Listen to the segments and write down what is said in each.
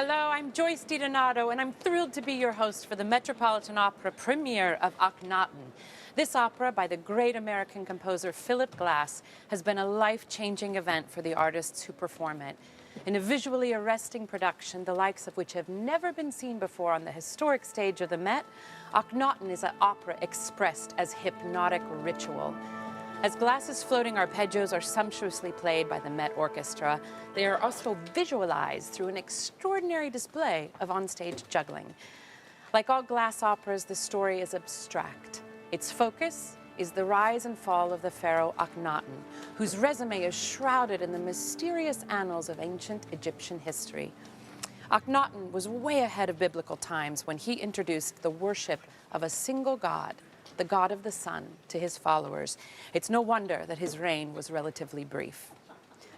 Hello, I'm Joyce DiDonato, and I'm thrilled to be your host for the Metropolitan Opera premiere of Akhenaten. This opera by the great American composer Philip Glass has been a life-changing event for the artists who perform it. In a visually arresting production, the likes of which have never been seen before on the historic stage of the Met, Akhenaten is an opera expressed as hypnotic ritual. As Glass's floating arpeggios are sumptuously played by the Met Orchestra, they are also visualized through an extraordinary display of onstage juggling. Like all Glass operas, the story is abstract. Its focus is the rise and fall of the pharaoh Akhenaten, whose resume is shrouded in the mysterious annals of ancient Egyptian history. Akhenaten was way ahead of biblical times when he introduced the worship of a single god, the god of the sun, to his followers. It's no wonder that his reign was relatively brief.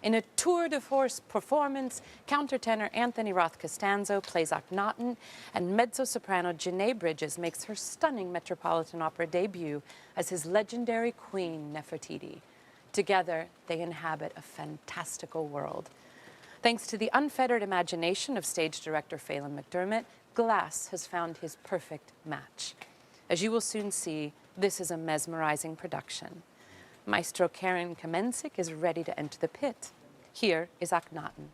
In a tour de force performance, countertenor Anthony Roth Costanzo plays Akhenaten, and mezzo-soprano Janae Bridges makes her stunning Metropolitan Opera debut as his legendary queen, Nefertiti. Together, they inhabit a fantastical world. Thanks to the unfettered imagination of stage director Phelan McDermott, Glass has found his perfect match. As you will soon see, this is a mesmerizing production. Maestro Karen Kamensik is ready to enter the pit. Here is Akhenaten.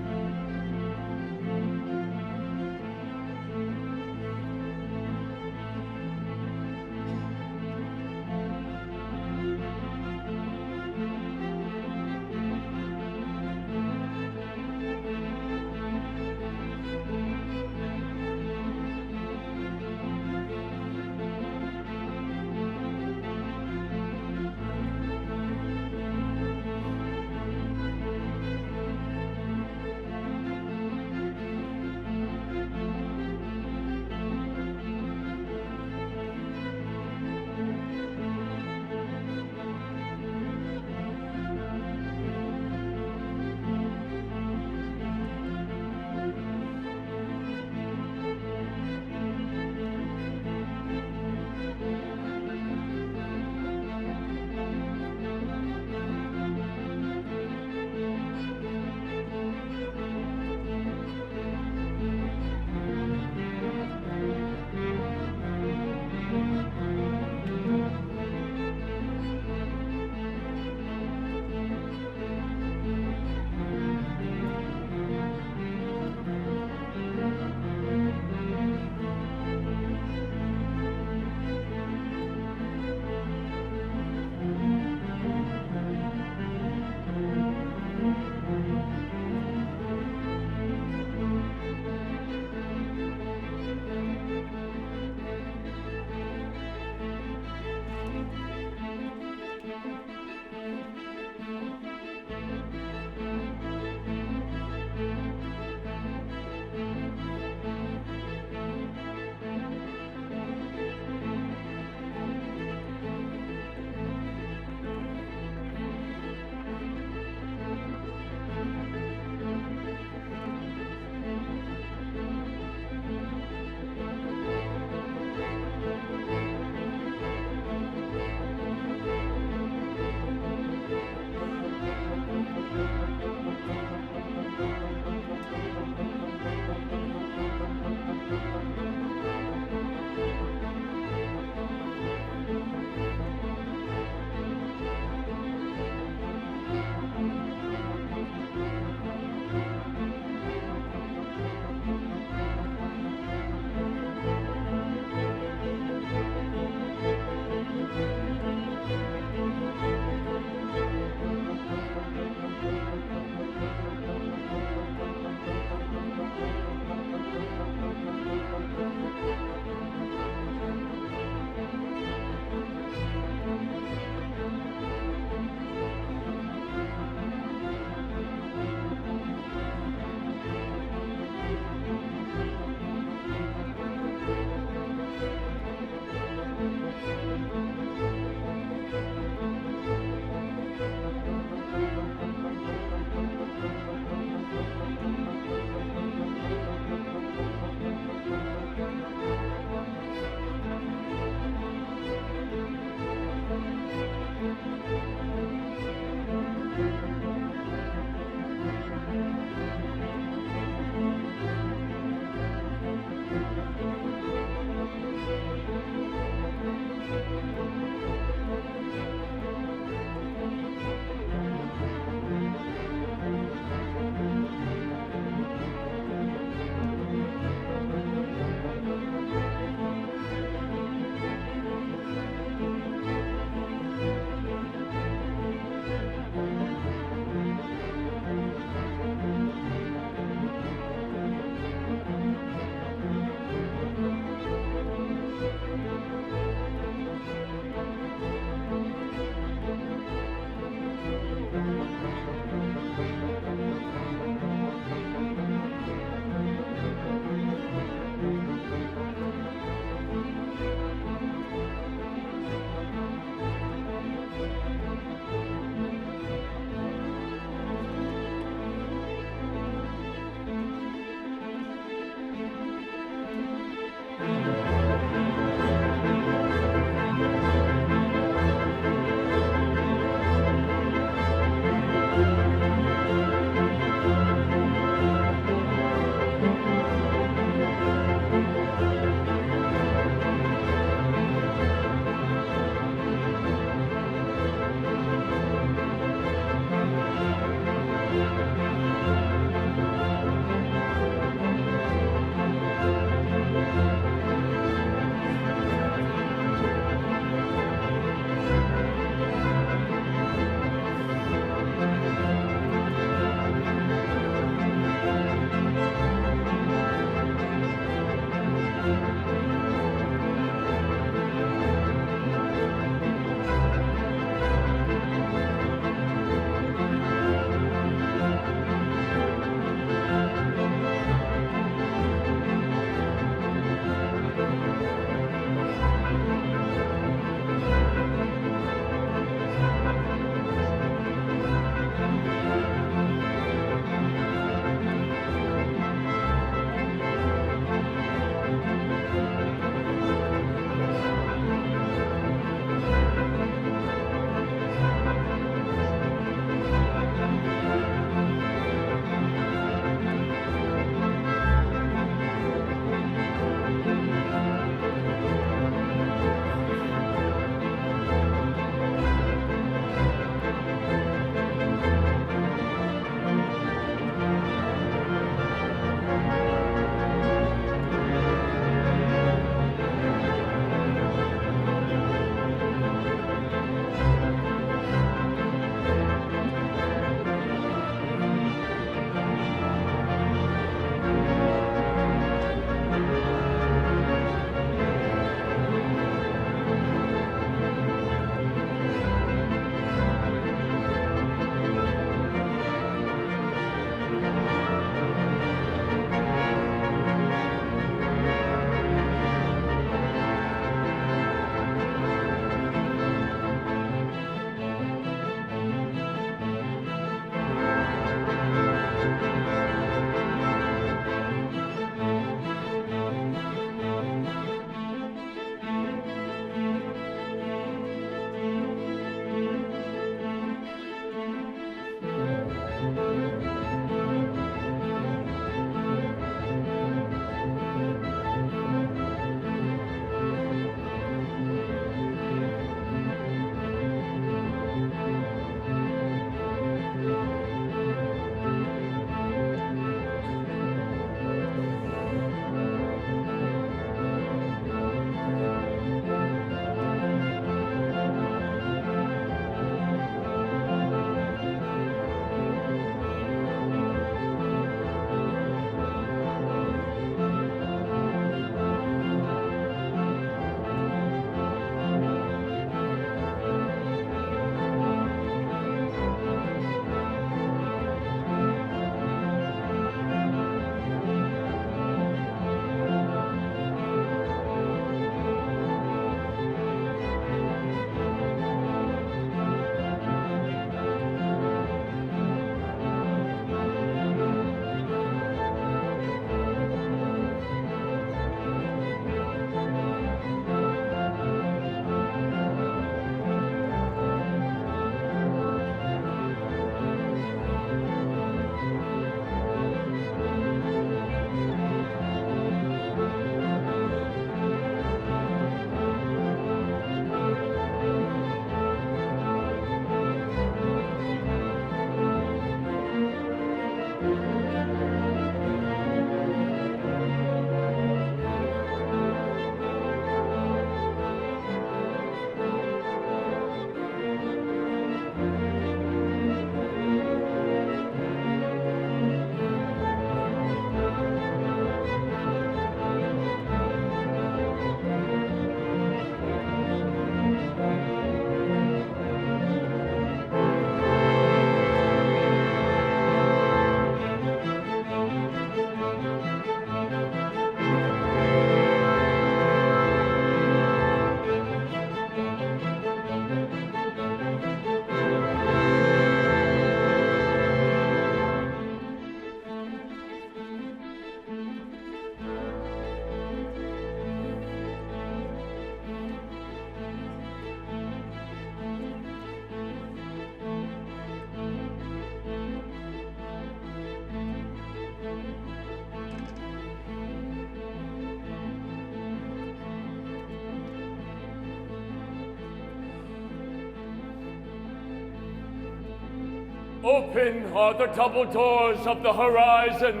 Open are the double doors of the horizon.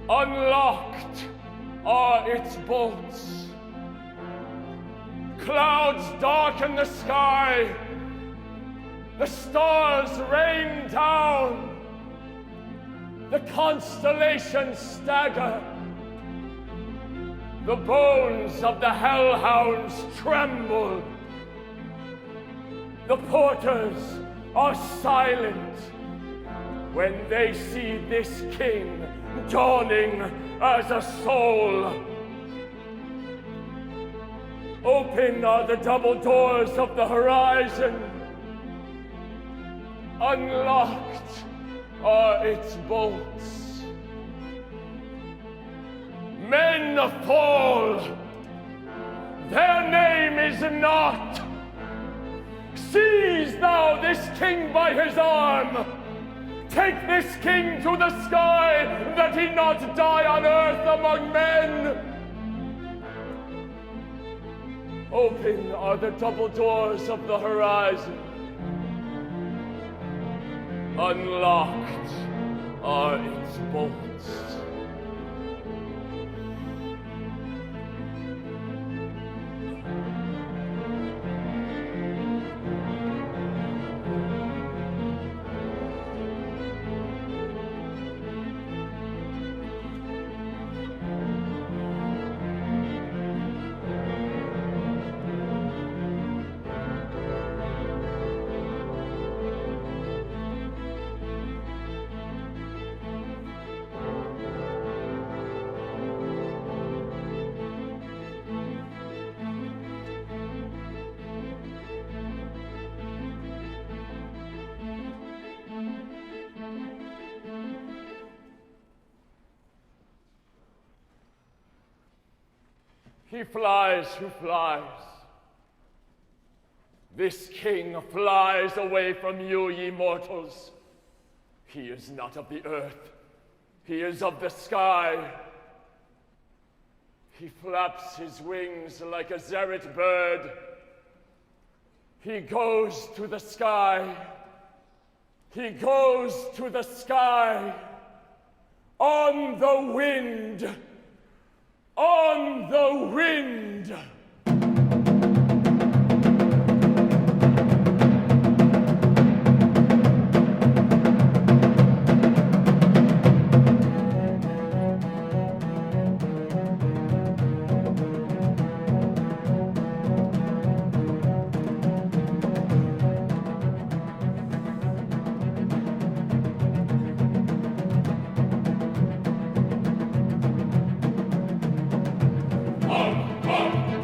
Unlocked are its bolts. Clouds darken the sky. The stars rain down. The constellations stagger. The bones of the hellhounds tremble. The porters are silent when they see this king dawning as a soul. Open are the double doors of the horizon. Unlocked are its bolts. Men fall. Their name is not. Seize thou this king by his arm. Take this king to the sky, that he not die on earth among men. Open are the double doors of the horizon. Unlocked are its bolts. He flies who flies. This king flies away from you, ye mortals. He is not of the earth. He is of the sky. He flaps his wings like a zerit bird. He goes to the sky. He goes to the sky. On the wind. On the wind! Come, come,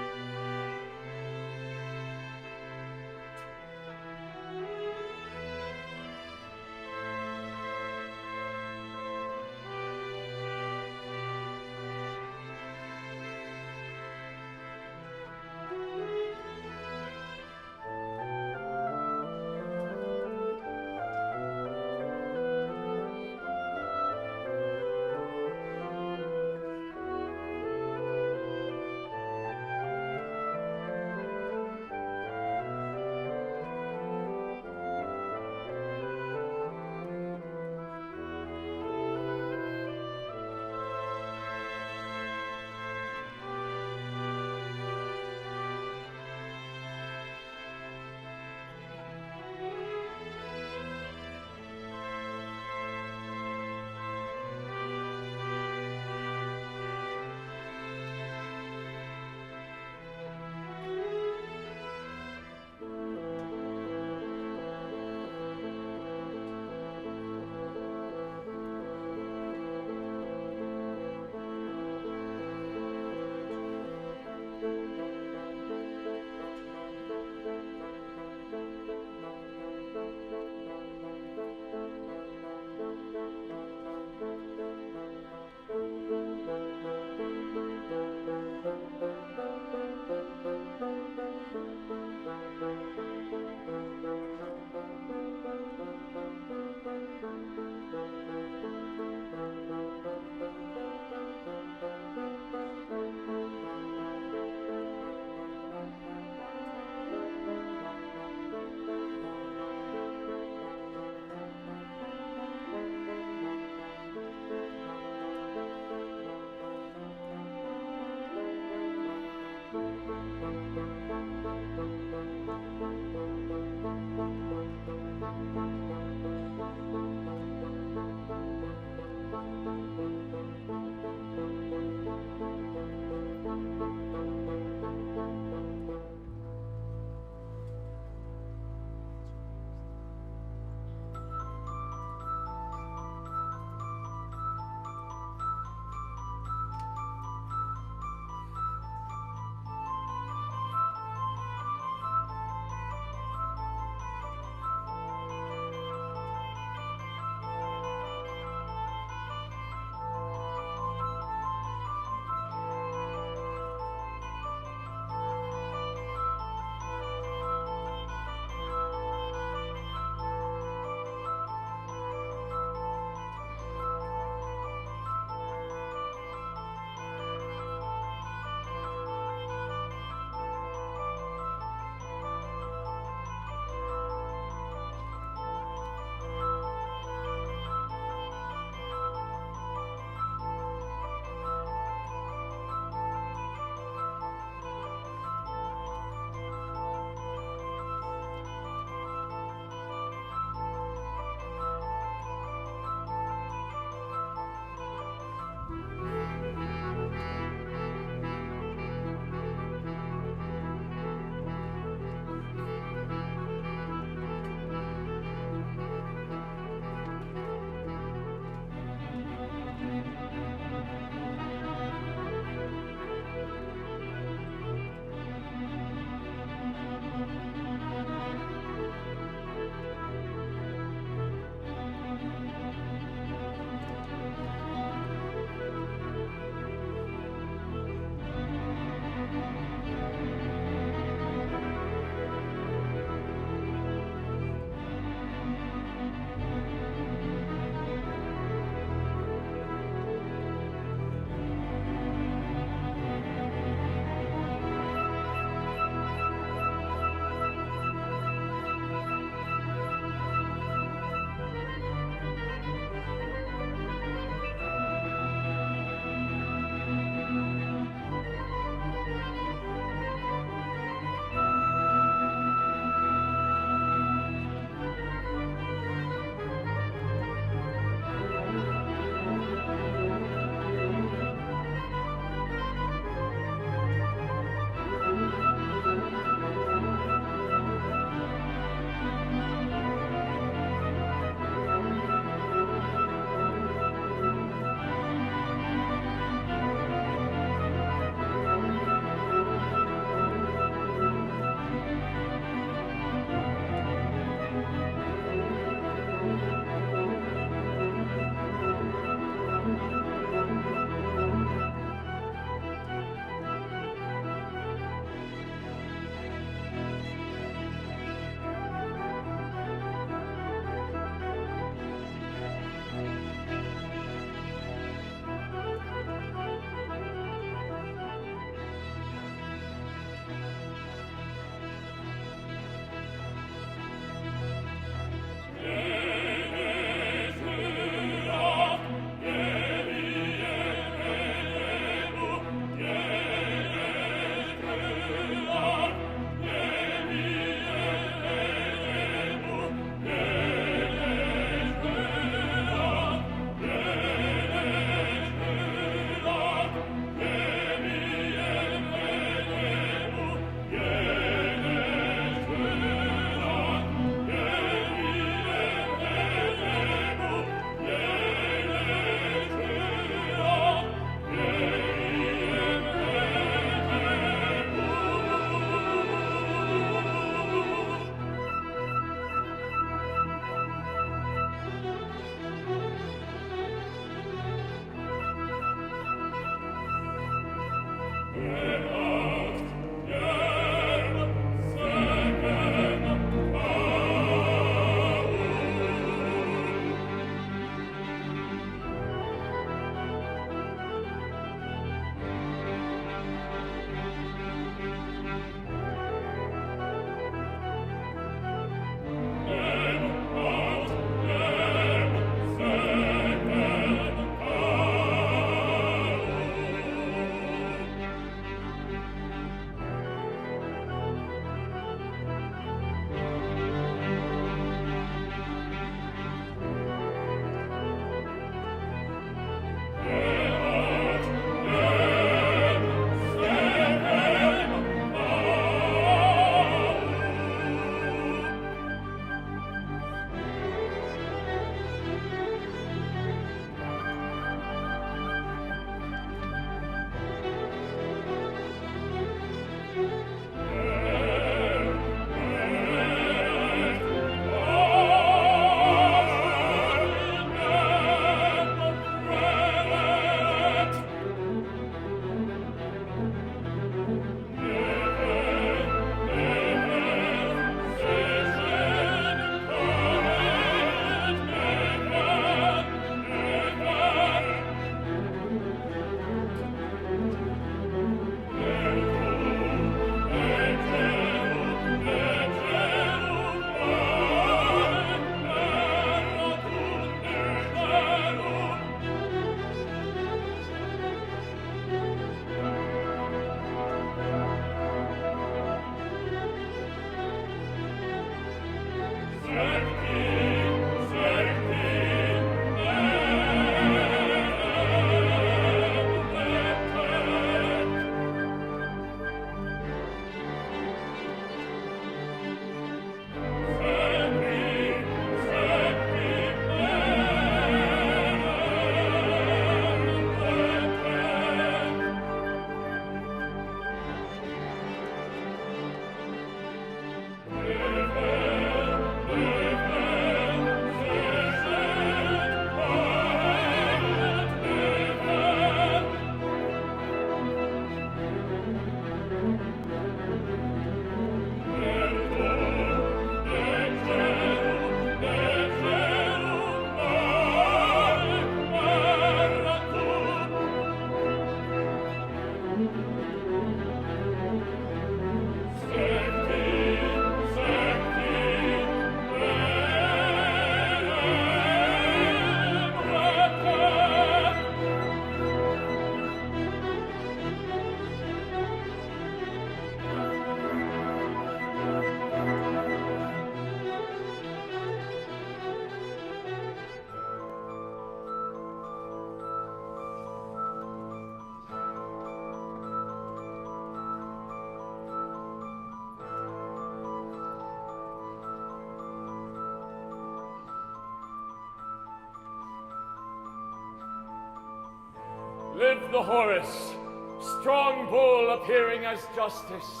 Live the Horus, strong bull appearing as justice.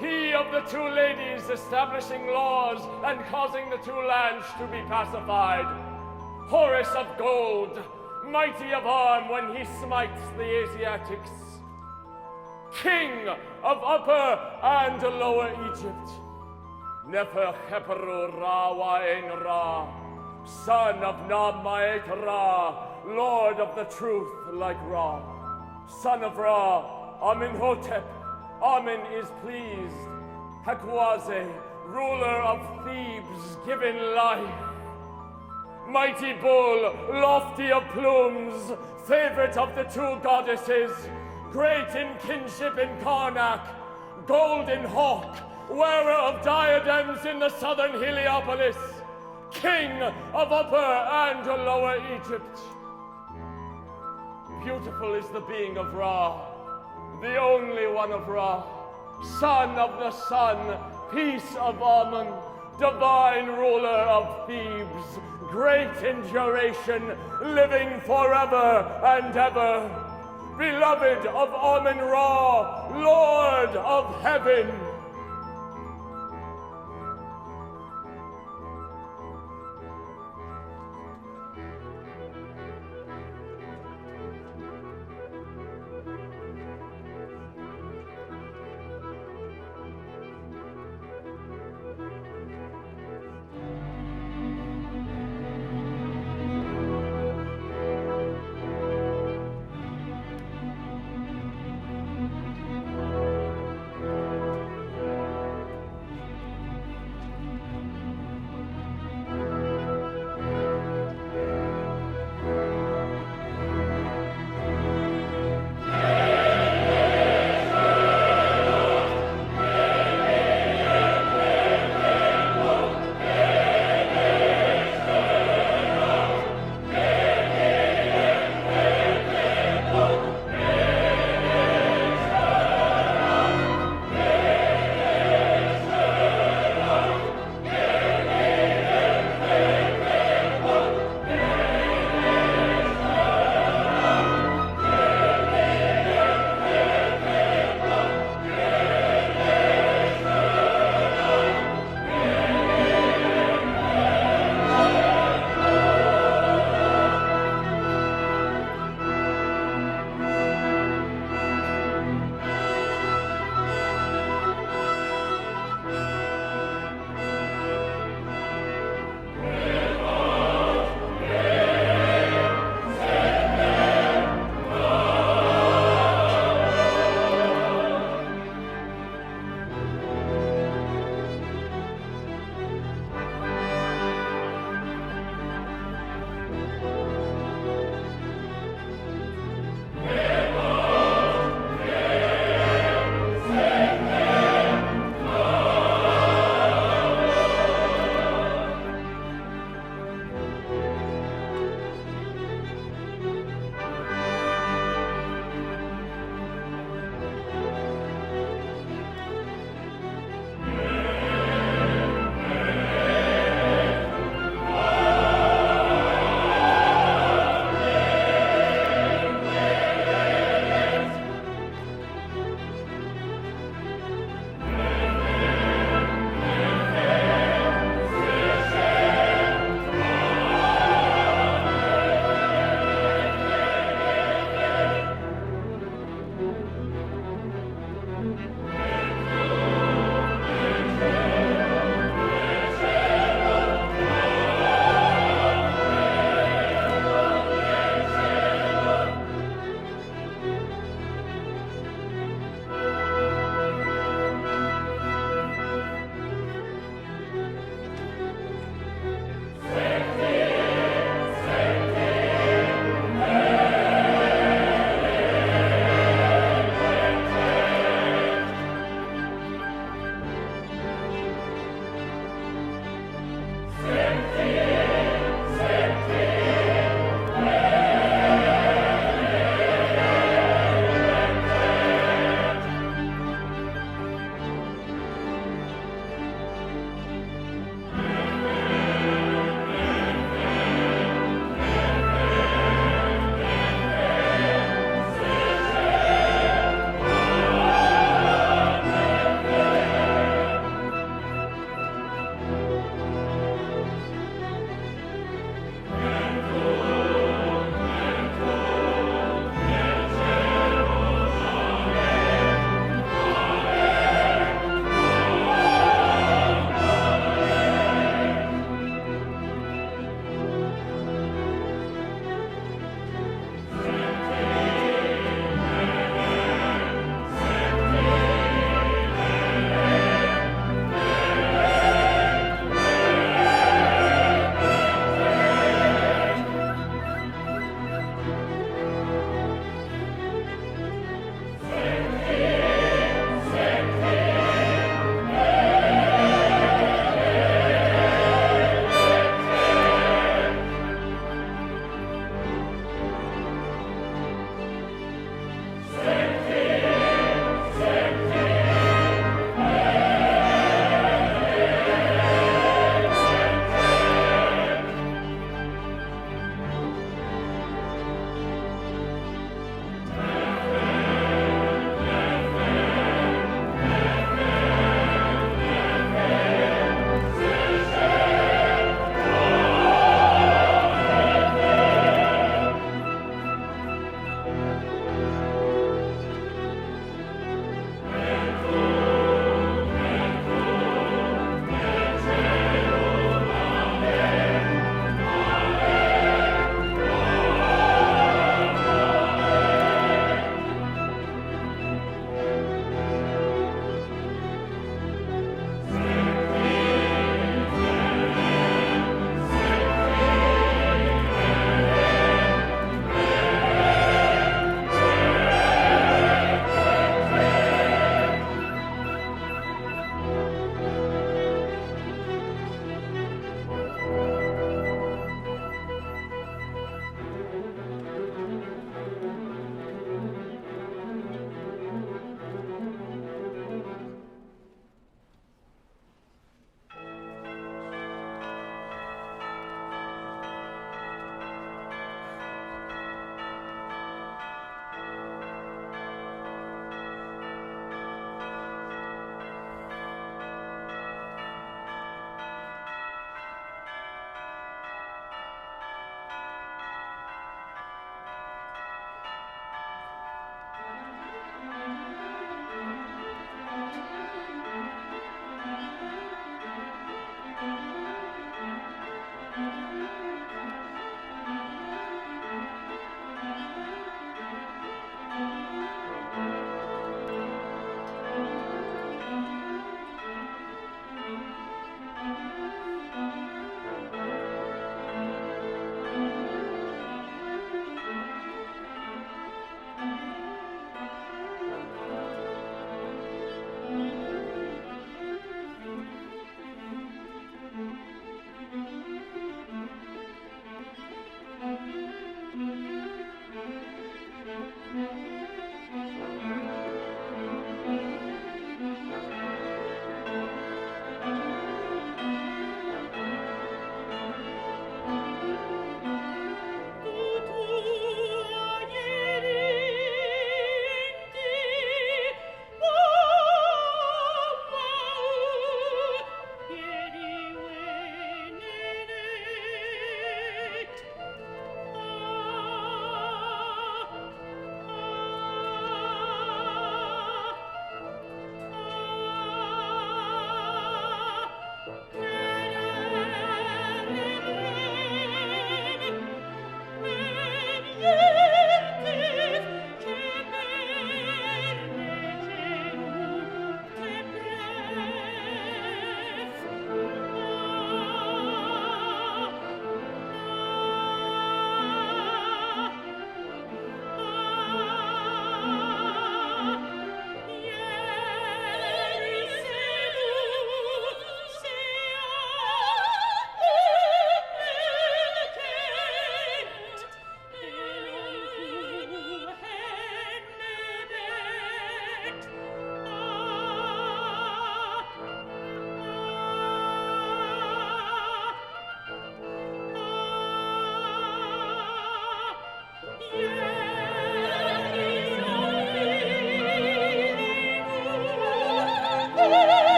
He of the two ladies establishing laws and causing the two lands to be pacified. Horus of gold, mighty of arm when he smites the Asiatics. King of Upper and Lower Egypt. Nefer Heperu Ra Waen Ra, son of Namaet Ra, lord of the truth like Ra. Son of Ra, Amenhotep, Amen is pleased. Hekwase, ruler of Thebes, given life. Mighty bull, lofty of plumes, favorite of the two goddesses, great in kinship in Karnak, golden hawk, wearer of diadems in the southern Heliopolis, king of Upper and Lower Egypt. Beautiful is the being of Ra, the only one of Ra, son of the sun, peace of Amun, divine ruler of Thebes, great in duration, living forever and ever, beloved of Amun-Ra, Lord of heaven.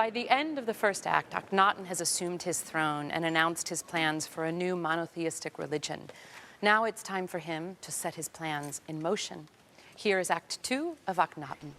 By the end of the first act, Akhenaten has assumed his throne and announced his plans for a new monotheistic religion. Now it's time for him to set his plans in motion. Here is Act 2 of Akhenaten.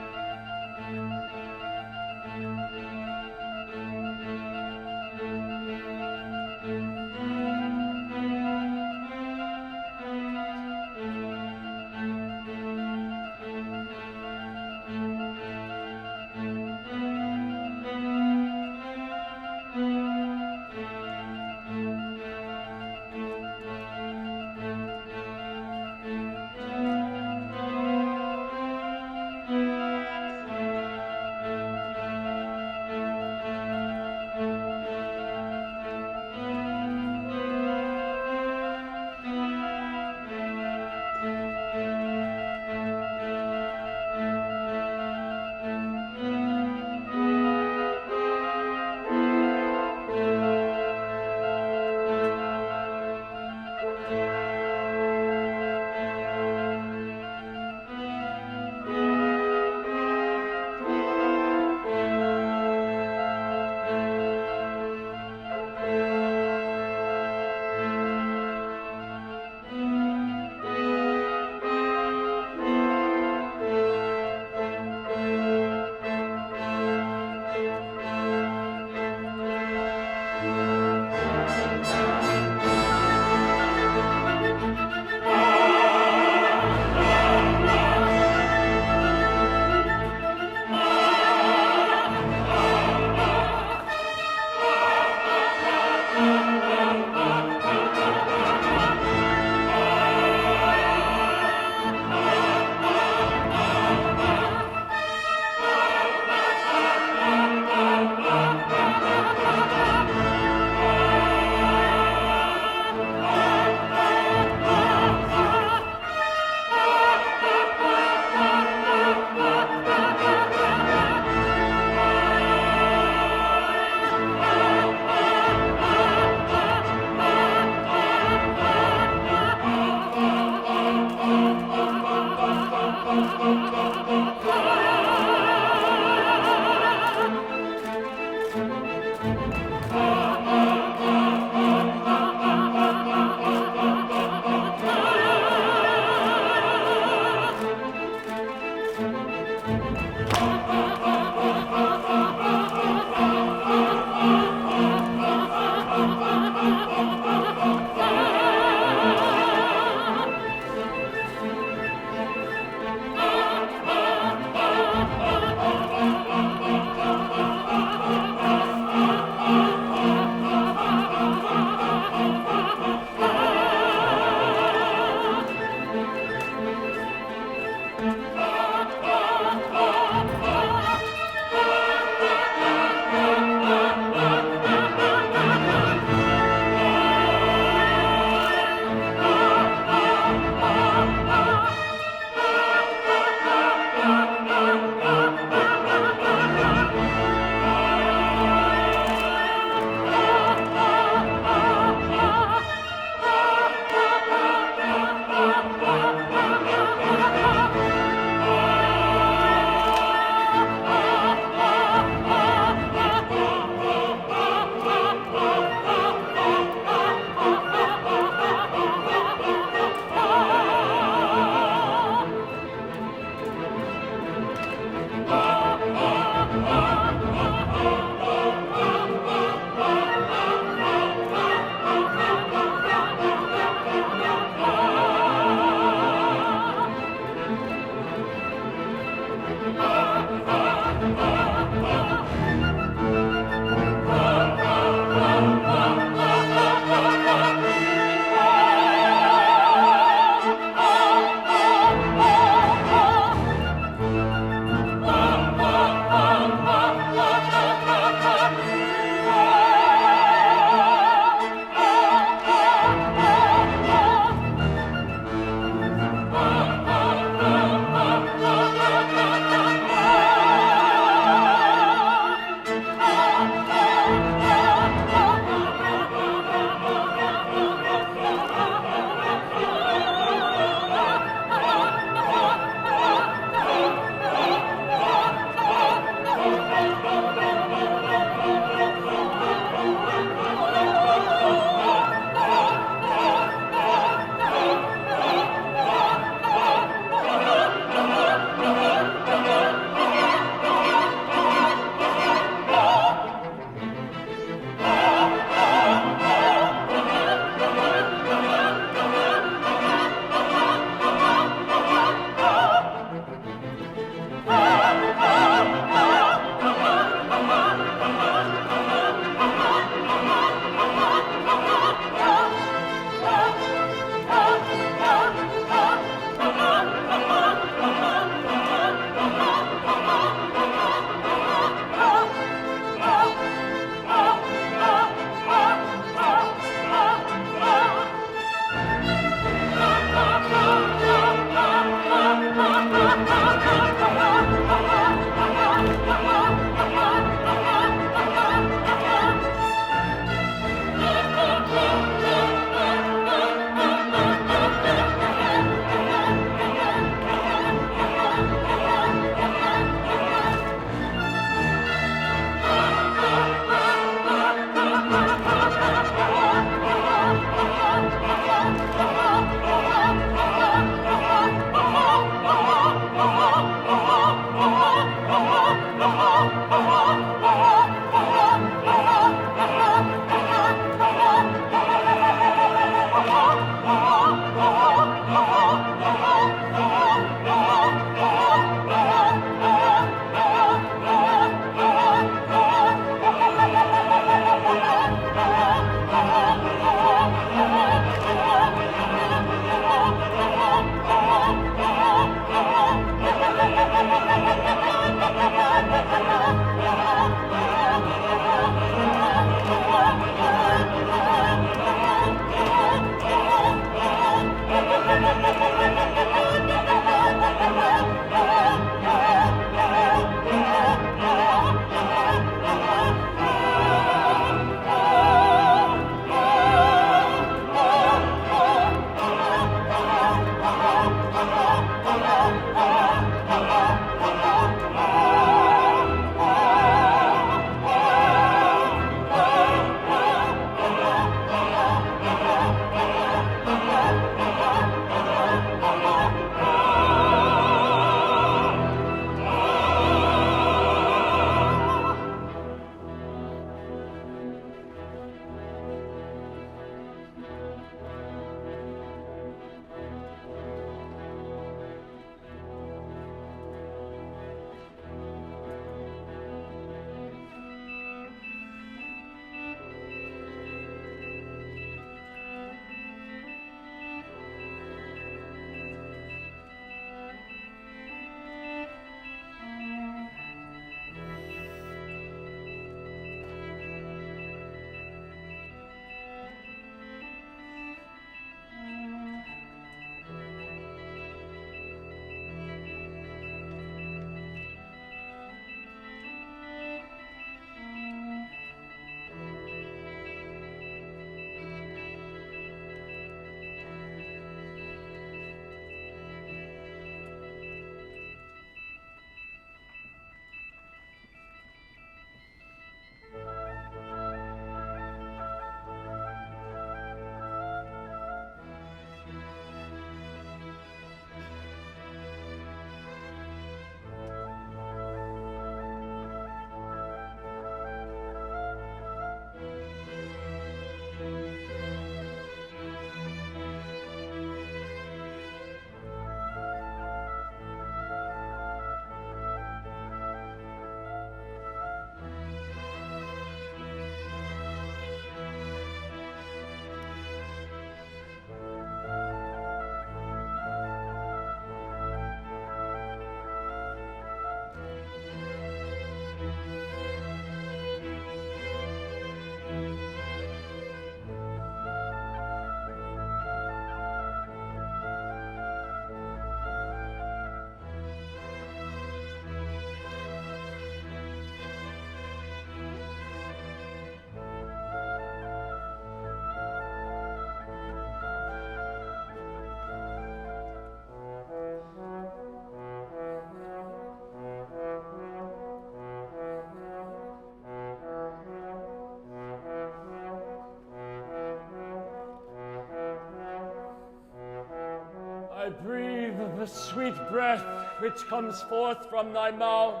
I breathe the sweet breath which comes forth from thy mouth.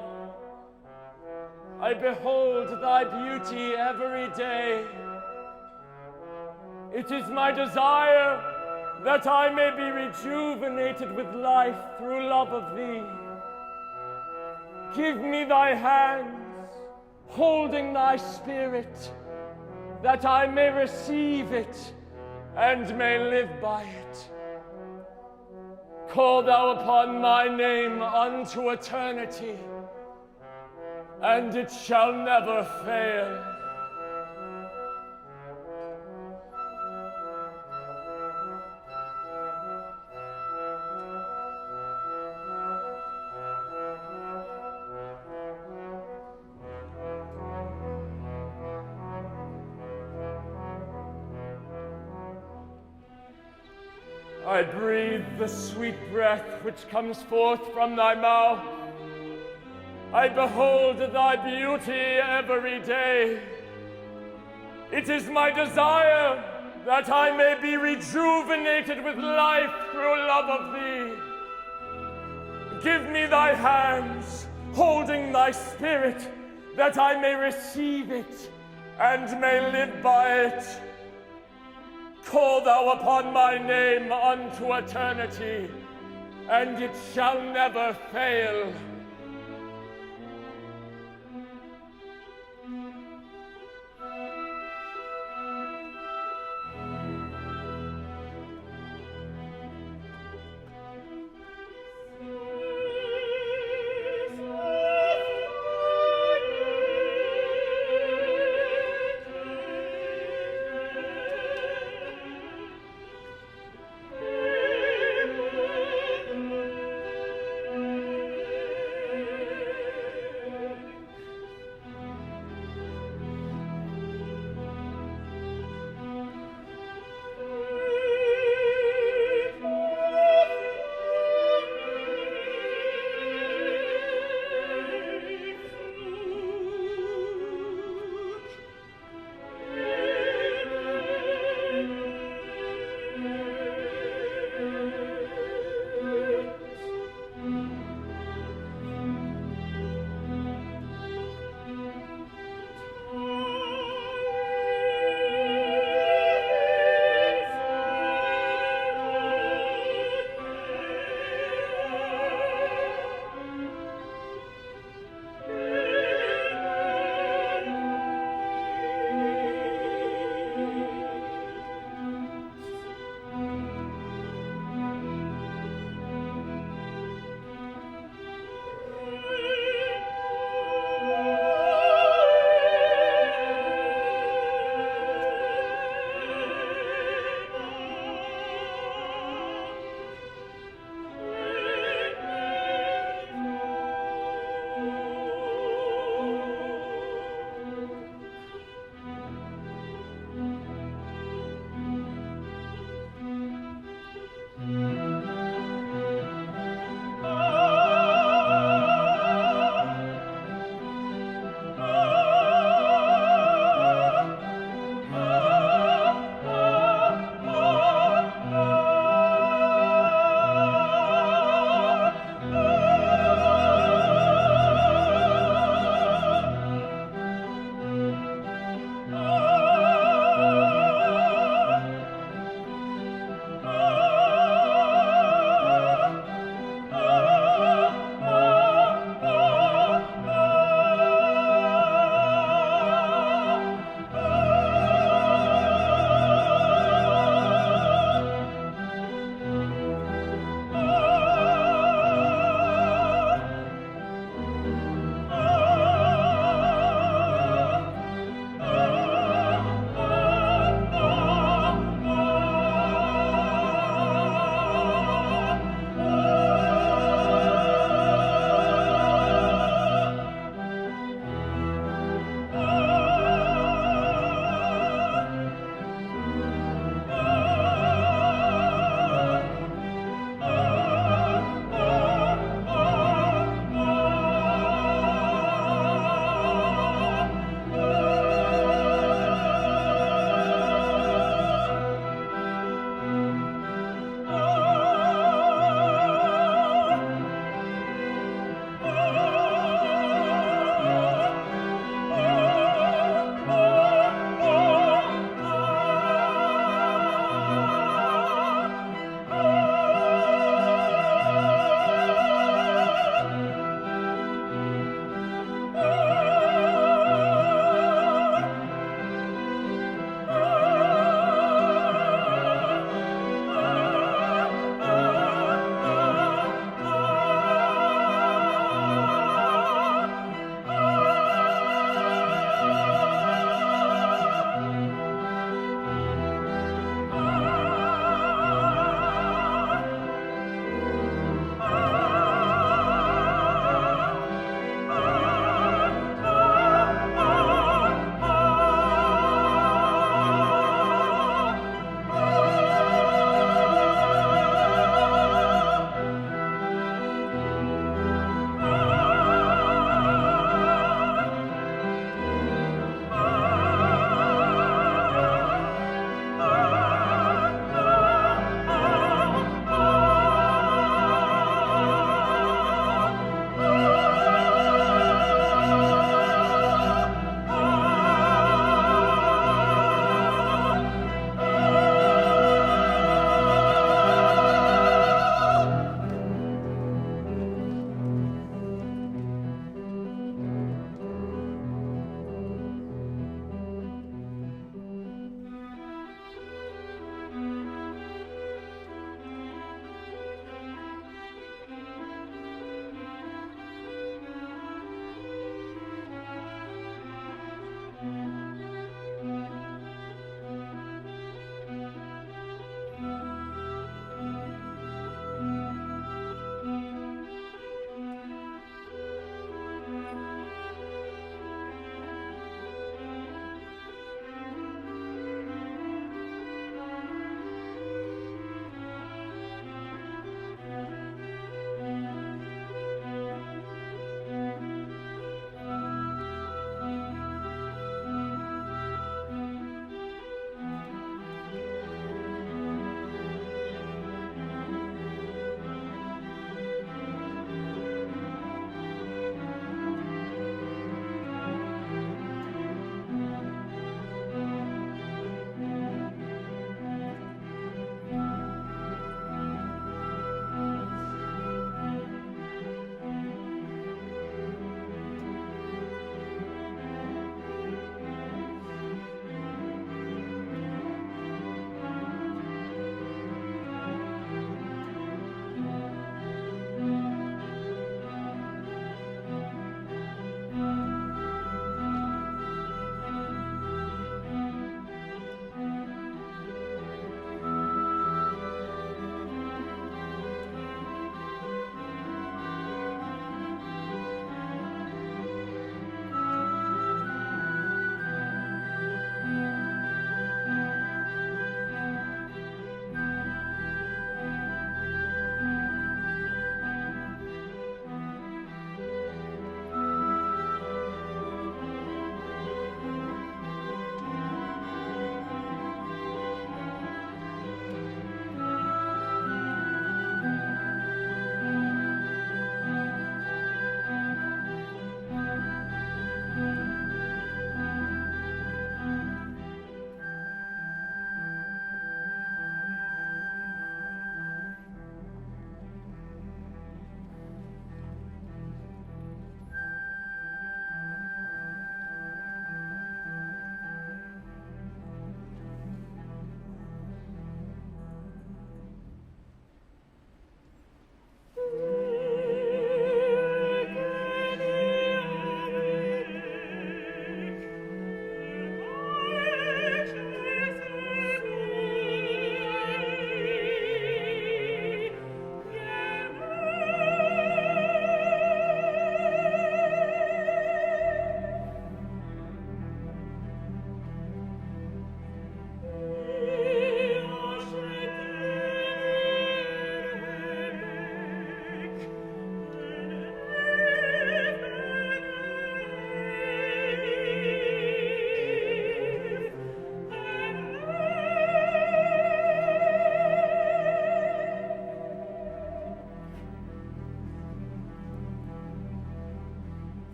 I behold thy beauty every day. It is my desire that I may be rejuvenated with life through love of thee. Give me thy hands, holding thy spirit, that I may receive it and may live by it. Call thou upon my name unto eternity, and it shall never fail. I breathe the sweet breath which comes forth from thy mouth. I behold thy beauty every day. It is my desire that I may be rejuvenated with life through love of thee. Give me thy hands, holding thy spirit, that I may receive it and may live by it. Call thou upon my name unto eternity, and it shall never fail.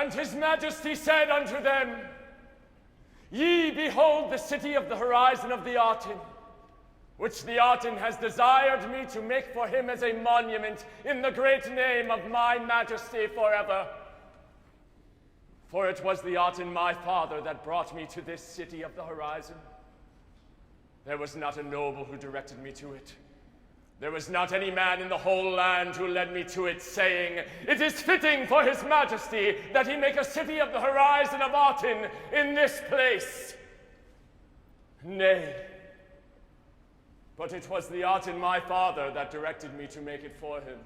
And his majesty said unto them, Ye behold the city of the horizon of the Aten, which the Aten has desired me to make for him as a monument in the great name of my majesty forever. For it was the Aten my father that brought me to this city of the horizon. There was not a noble who directed me to it. There was not any man in the whole land who led me to it, saying, It is fitting for his majesty that he make a city of the horizon of Aten in this place. Nay, but it was the Aten my father that directed me to make it for him.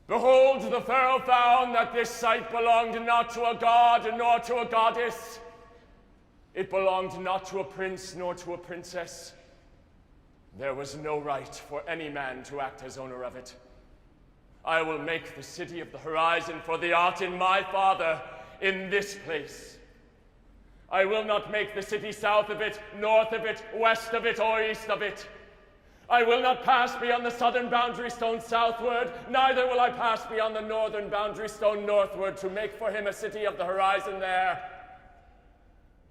Behold, the Pharaoh found that this site belonged not to a god nor to a goddess. It belonged not to a prince nor to a princess. There was no right for any man to act as owner of it. I will make the city of the horizon for the Aten my father in this place. I will not make the city south of it, north of it, west of it, or east of it. I will not pass beyond the southern boundary stone southward, neither will I pass beyond the northern boundary stone northward to make for him a city of the horizon there.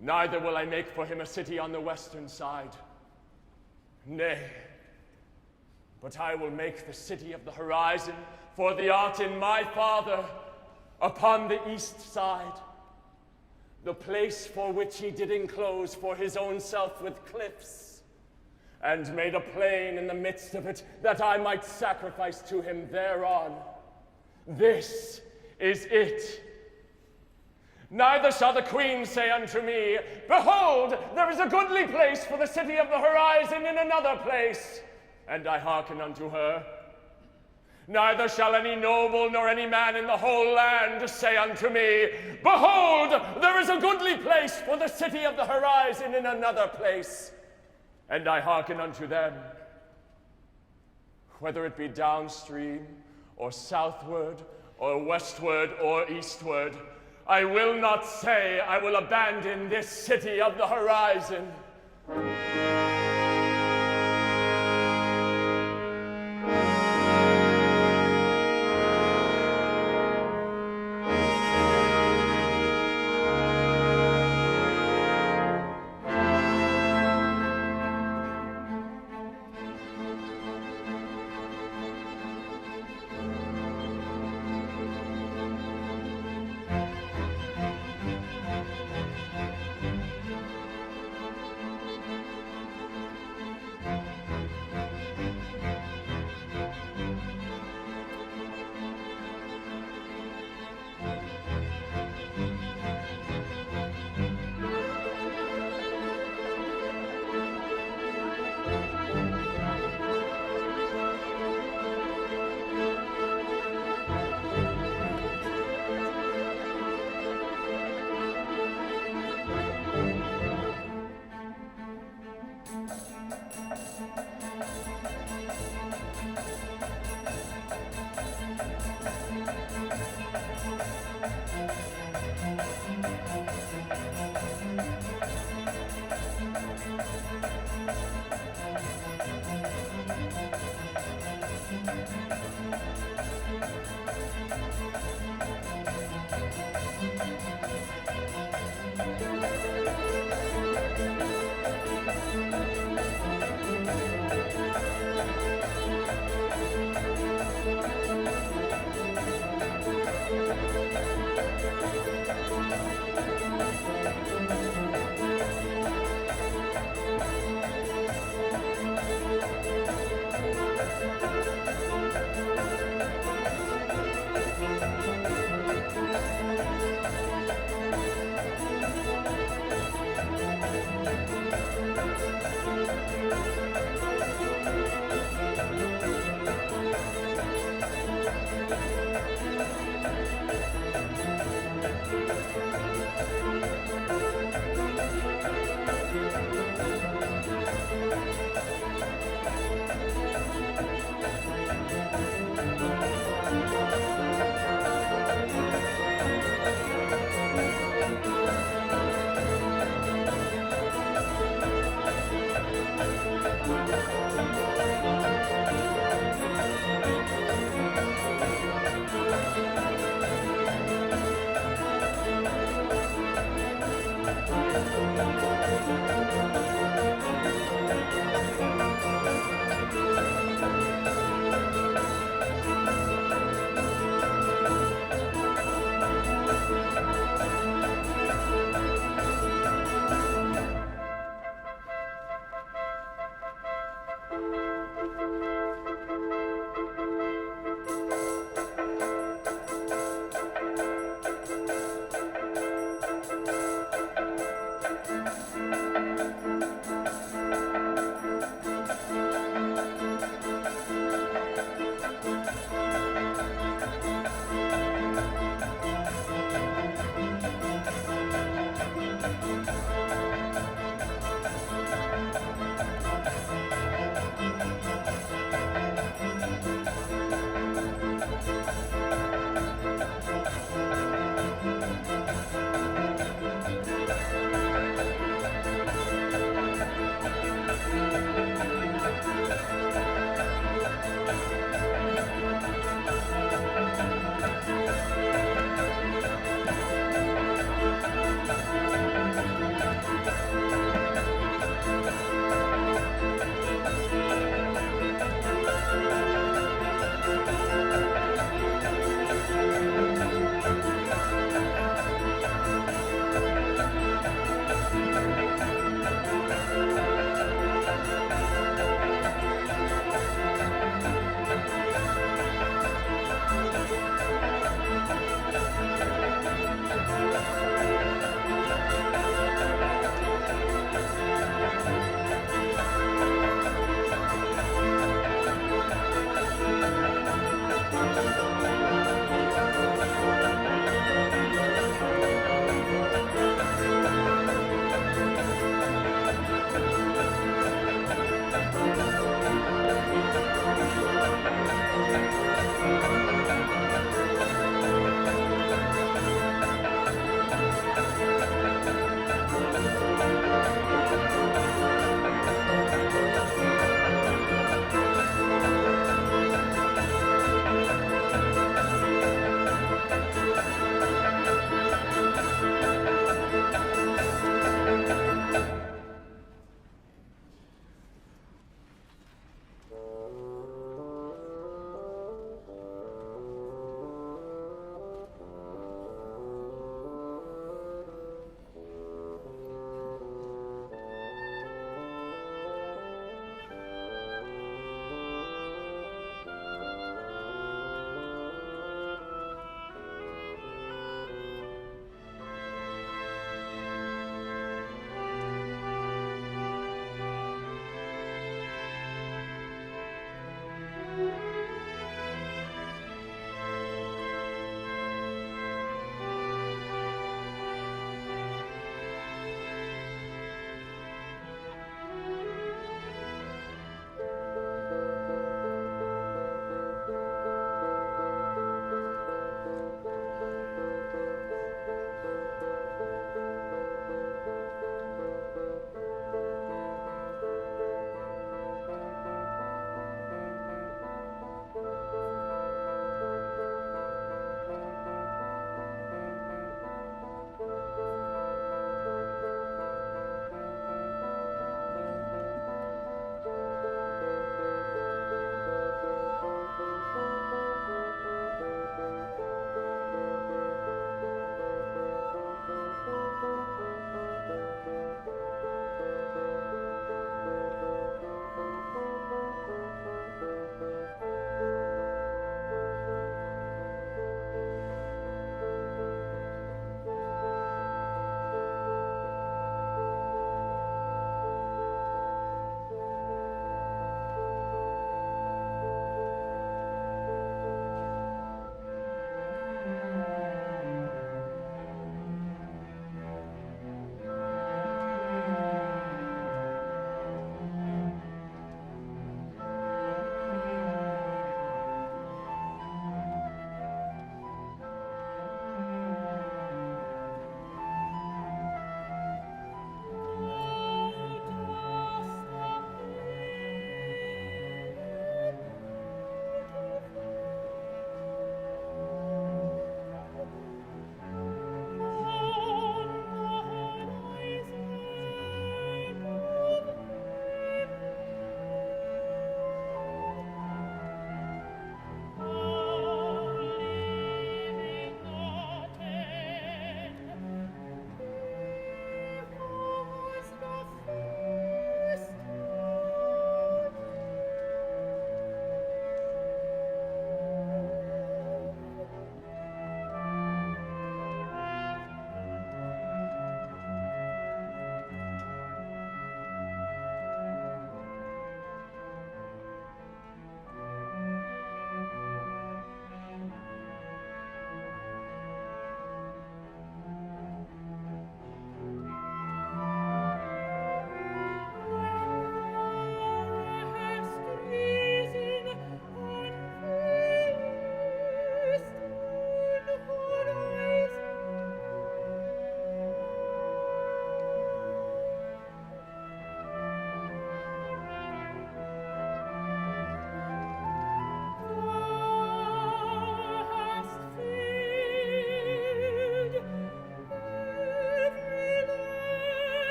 Neither will I make for him a city on the western side. Nay, but I will make the city of the horizon for the Aten my father upon the east side, the place for which he did enclose for his own self with cliffs, and made a plain in the midst of it, that I might sacrifice to him thereon. This is it. Neither shall the queen say unto me, Behold, there is a goodly place for the city of the horizon in another place, and I hearken unto her. Neither shall any noble nor any man in the whole land say unto me, Behold, there is a goodly place for the city of the horizon in another place, and I hearken unto them. Whether it be downstream, or southward, or westward, or eastward, I will not say I will abandon this city of the horizon.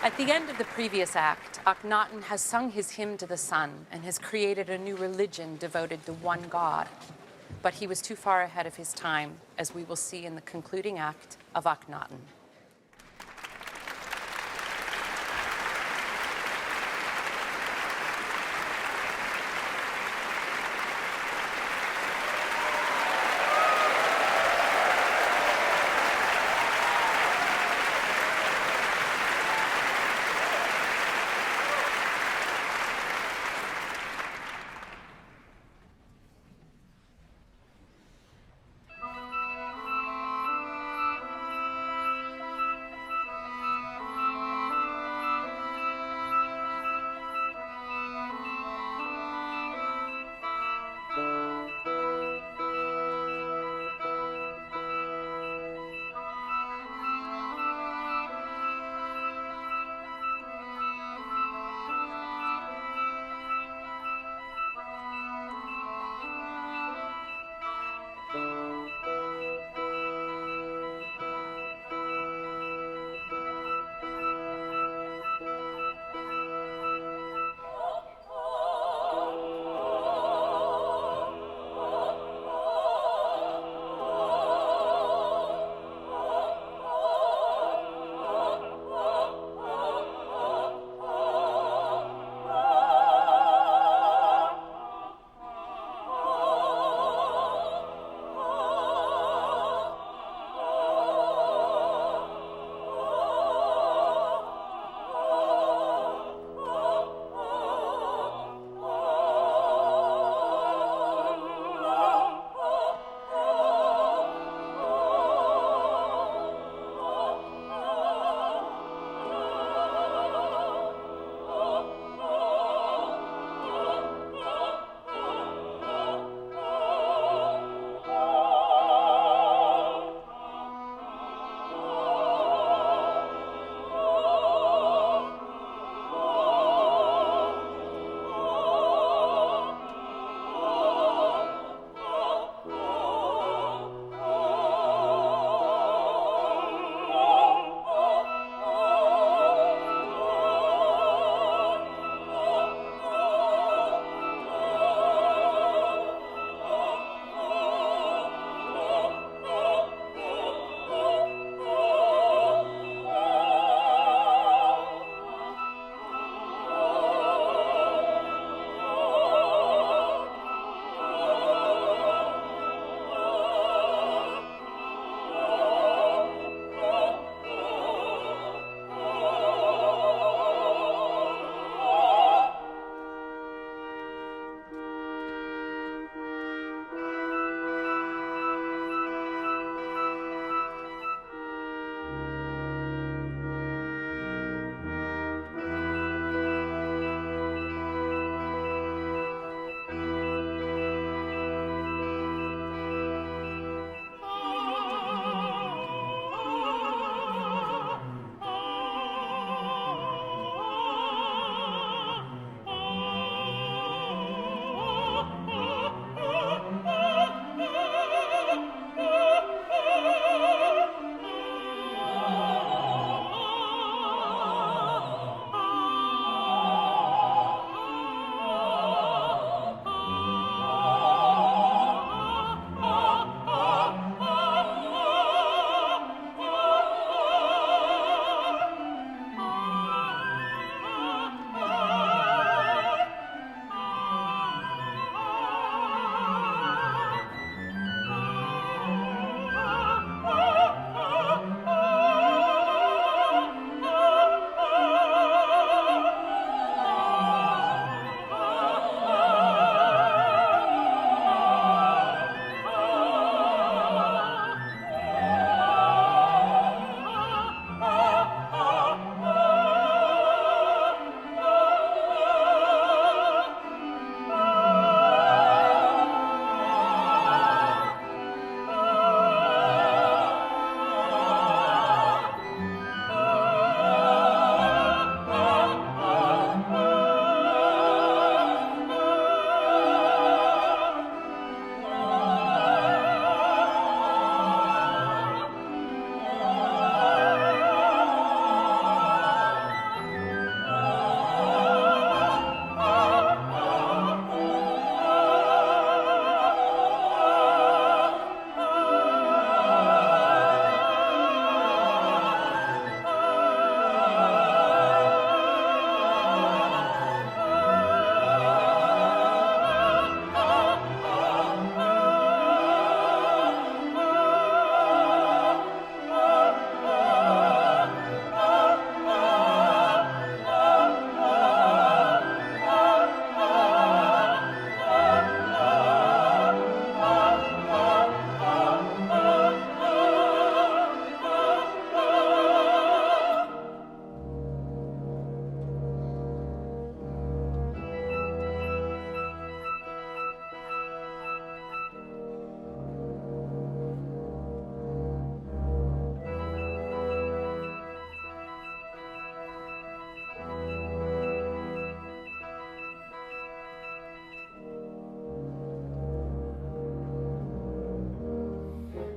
At the end of the previous act, Akhenaten has sung his hymn to the sun and has created a new religion devoted to one God. But he was too far ahead of his time, as we will see in the concluding act of Akhenaten.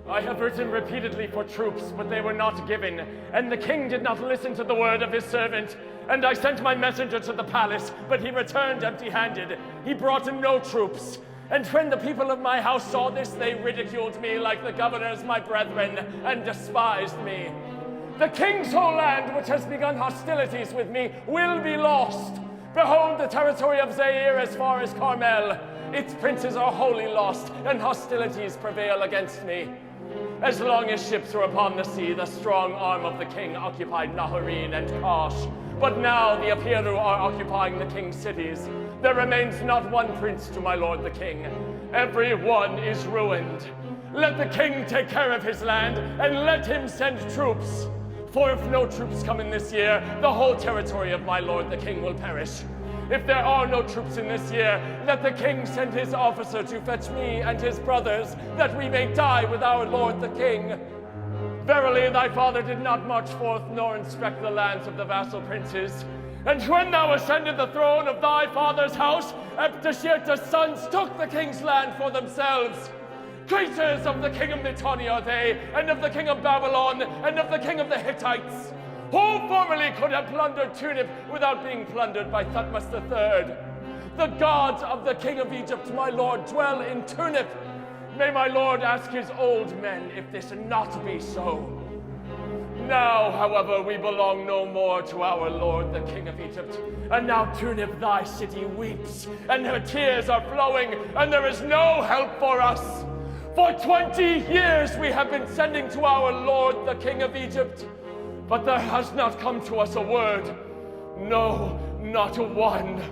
I have written repeatedly for troops, but they were not given, and the king did not listen to the word of his servant. And I sent my messenger to the palace, but he returned empty-handed. He brought no troops. And when the people of my house saw this, they ridiculed me like the governors, my brethren, and despised me. The king's whole land, which has begun hostilities with me, will be lost. Behold the territory of Zaire as far as Carmel. Its princes are wholly lost, and hostilities prevail against me. As long as ships were upon the sea, the strong arm of the king occupied Nahoreen and Kosh. But now the Apiru are occupying the king's cities. There remains not one prince to my lord the king. Every one is ruined. Let the king take care of his land, and let him send troops. For if no troops come in this year, the whole territory of my lord the king will perish. If there are no troops in this year, let the king send his officer to fetch me and his brothers, that we may die with our lord the king. Verily thy father did not march forth nor inspect the lands of the vassal princes. And when thou ascended the throne of thy father's house, Eptashirta's sons took the king's land for themselves. Creatures of the king of Mitanni are they, and of the king of Babylon, and of the king of the Hittites. Who formerly could have plundered Tunip without being plundered by Thutmose III? The gods of the king of Egypt, my lord, dwell in Tunip. May my lord ask his old men if this not be so. Now, however, we belong no more to our lord, the king of Egypt. And now Tunip, thy city, weeps, and her tears are flowing, and there is no help for us. For 20 years we have been sending to our lord, the king of Egypt, but there has not come to us a word. No, not one.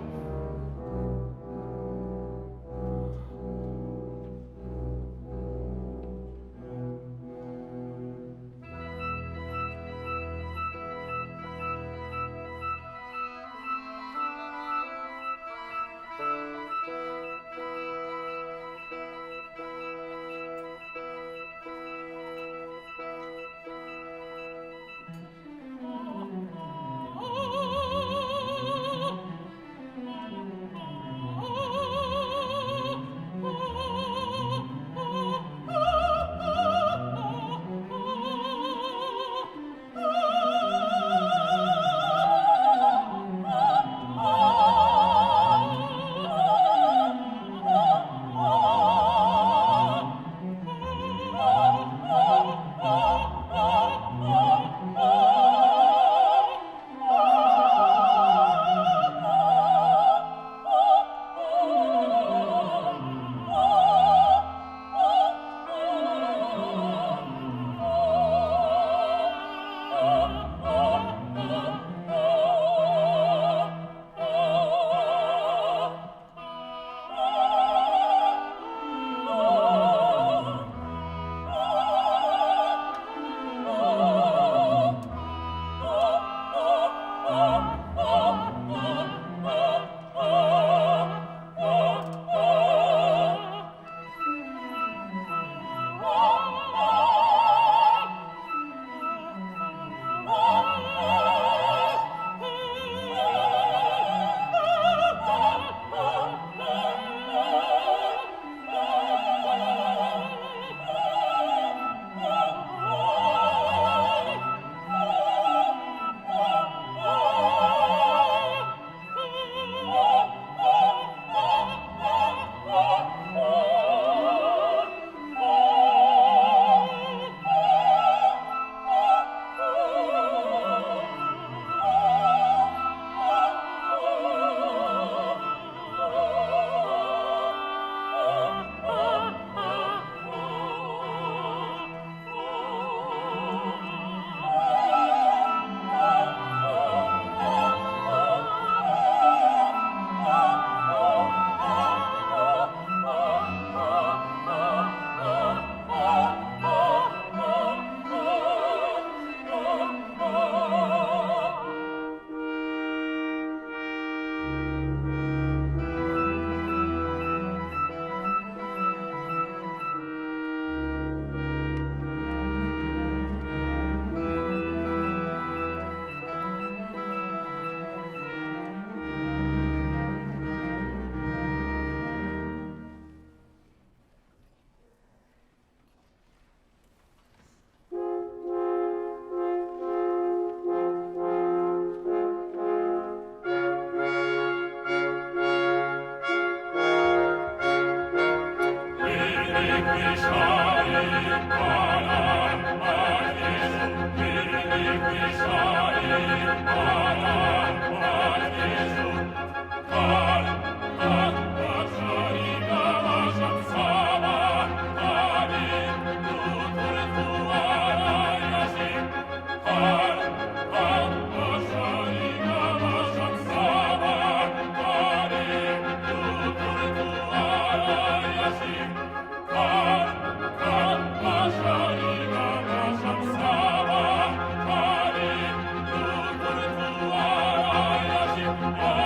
Oh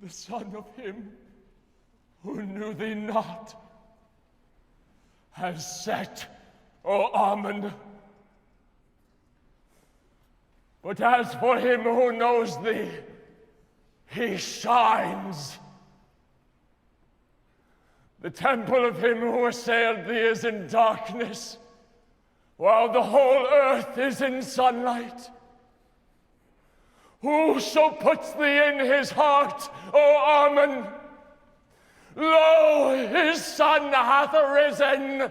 the son of him who knew thee not, has set, O Amun. But as for him who knows thee, he shines. The temple of him who assailed thee is in darkness, while the whole earth is in sunlight. Whoso puts thee in his heart, O Amun, lo, his son hath arisen.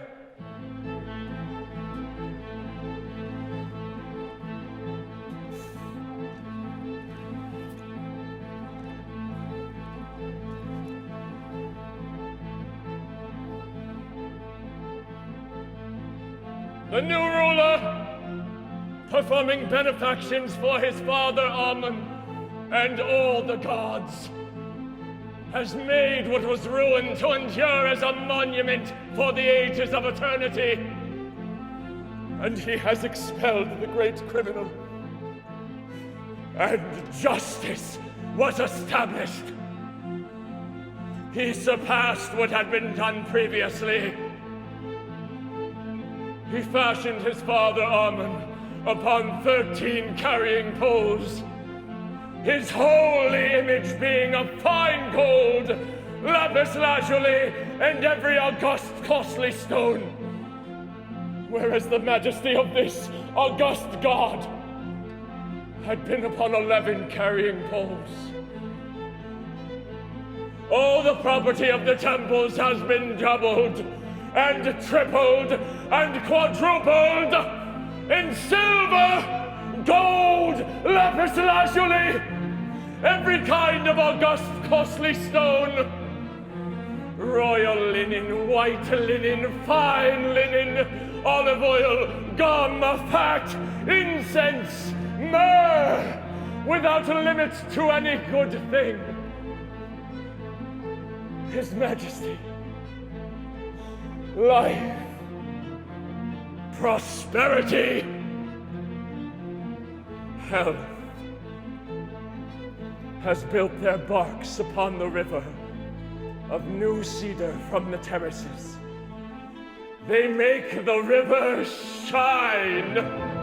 The new ruler, performing benefactions for his father Amun and all the gods, has made what was ruined to endure as a monument for the ages of eternity. And he has expelled the great criminal, and justice was established. He surpassed what had been done previously. He fashioned his father Amun upon 13 carrying poles, his holy image being of fine gold, lapis lazuli, and every august costly stone, whereas the majesty of this august god had been upon 11 carrying poles. All the property of the temples has been doubled and tripled and quadrupled in silver, gold, lapis lazuli, every kind of august costly stone, royal linen, white linen, fine linen, olive oil, gum, fat, incense, myrrh, without limit to any good thing. His Majesty, life, prosperity, health, has built their barks upon the river of new cedar from the terraces. They make the river shine.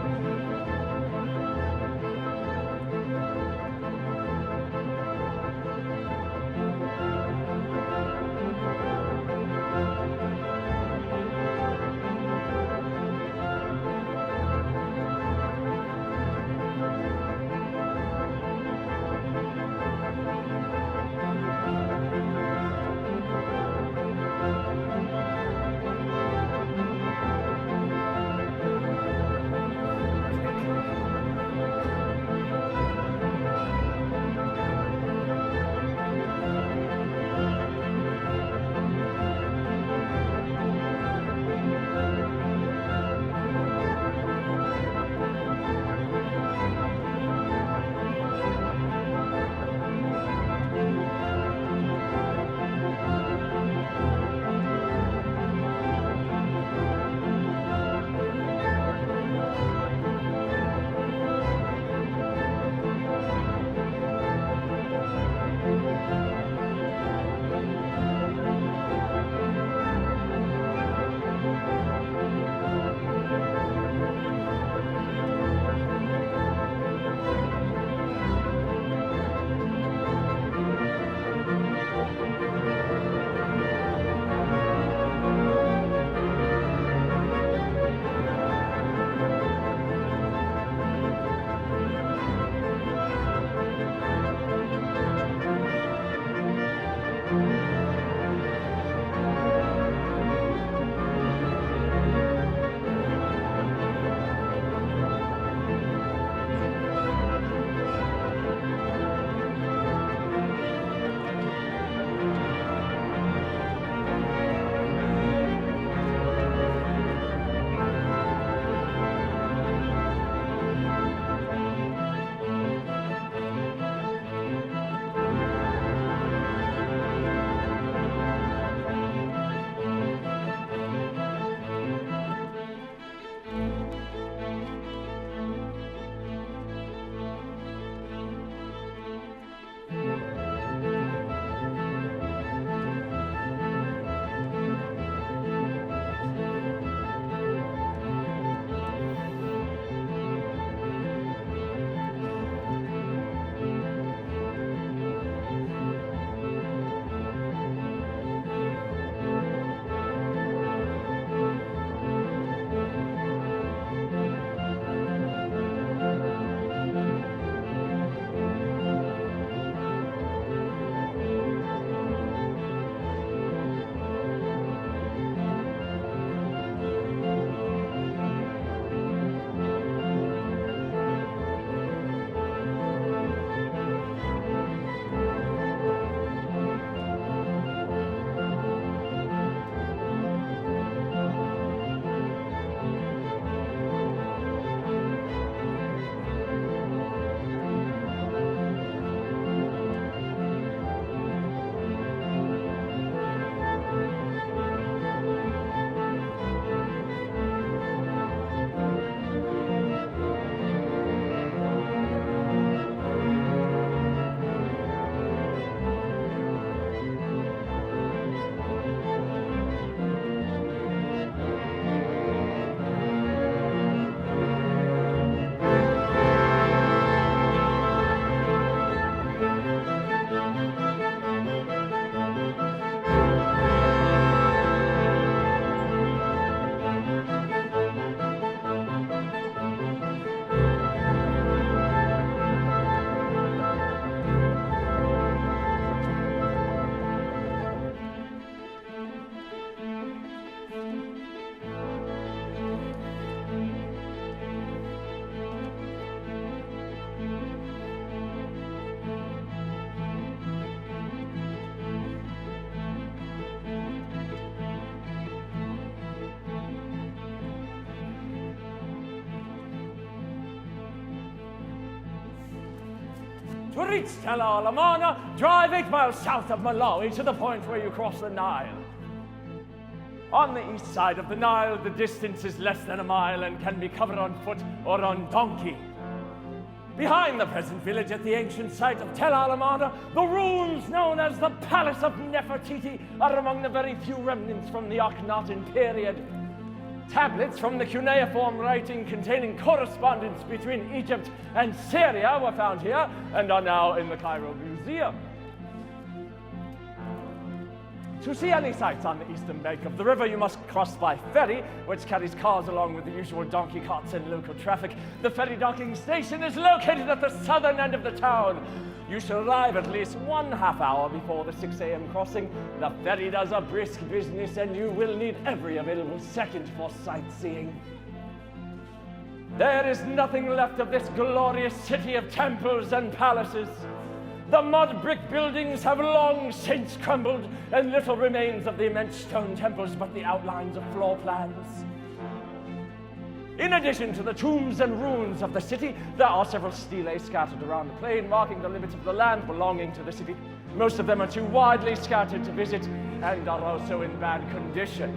To reach Tel Alamana, drive 8 miles south of Malawi to the point where you cross the Nile. On the east side of the Nile, the distance is less than a mile and can be covered on foot or on donkey. Behind the present village at the ancient site of Tel Alamana, the ruins known as the Palace of Nefertiti are among the very few remnants from the Akhenaten period. Tablets from the cuneiform writing containing correspondence between Egypt and Syria were found here and are now in the Cairo Museum. To see any sights on the eastern bank of the river, you must cross by ferry, which carries cars along with the usual donkey carts and local traffic. The ferry docking station is located at the southern end of the town. You should arrive at least 1/2 hour before the 6 a.m. crossing. The ferry does a brisk business and you will need every available second for sightseeing. There is nothing left of this glorious city of temples and palaces. The mud brick buildings have long since crumbled, and little remains of the immense stone temples but the outlines of floor plans. In addition to the tombs and ruins of the city, there are several stelae scattered around the plain, marking the limits of the land belonging to the city. Most of them are too widely scattered to visit and are also in bad condition.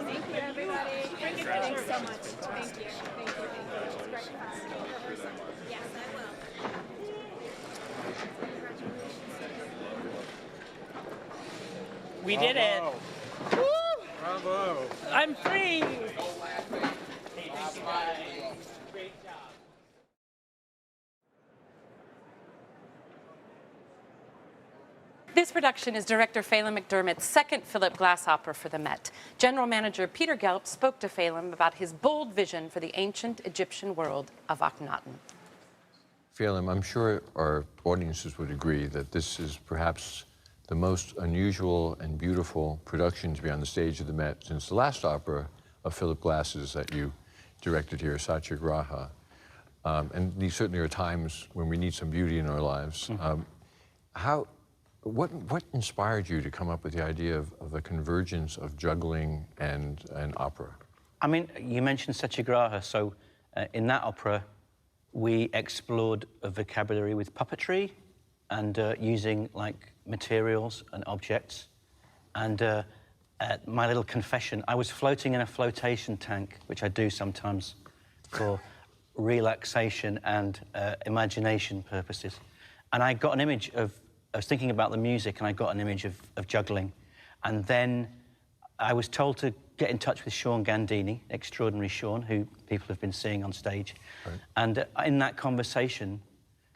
Thank you, everybody. Thanks so much. Thank you. Thank you. It's great class. Yes, I will. We did it. Woo! Bravo. I'm free. This production is director Phelim McDermott's second Philip Glass opera for the Met. General manager Peter Gelb spoke to Phelim about his bold vision for the ancient Egyptian world of Akhenaten. Phelim, I'm sure our audiences would agree that this is perhaps the most unusual and beautiful production to be on the stage of the Met since the last opera of Philip Glass's that you directed here, Satyagraha. And these certainly are times when we need some beauty in our lives. What inspired you to come up with the idea of a convergence of juggling and opera? I mean, you mentioned Satyagraha, so in that opera, we explored a vocabulary with puppetry and using like materials and objects. And my little confession, I was floating in a flotation tank, which I do sometimes for relaxation and imagination purposes. And I got an image of, I was thinking about the music and I got an image of juggling. And then I was told to get in touch with Sean Gandini, Extraordinary Sean, who people have been seeing on stage. Right. And in that conversation,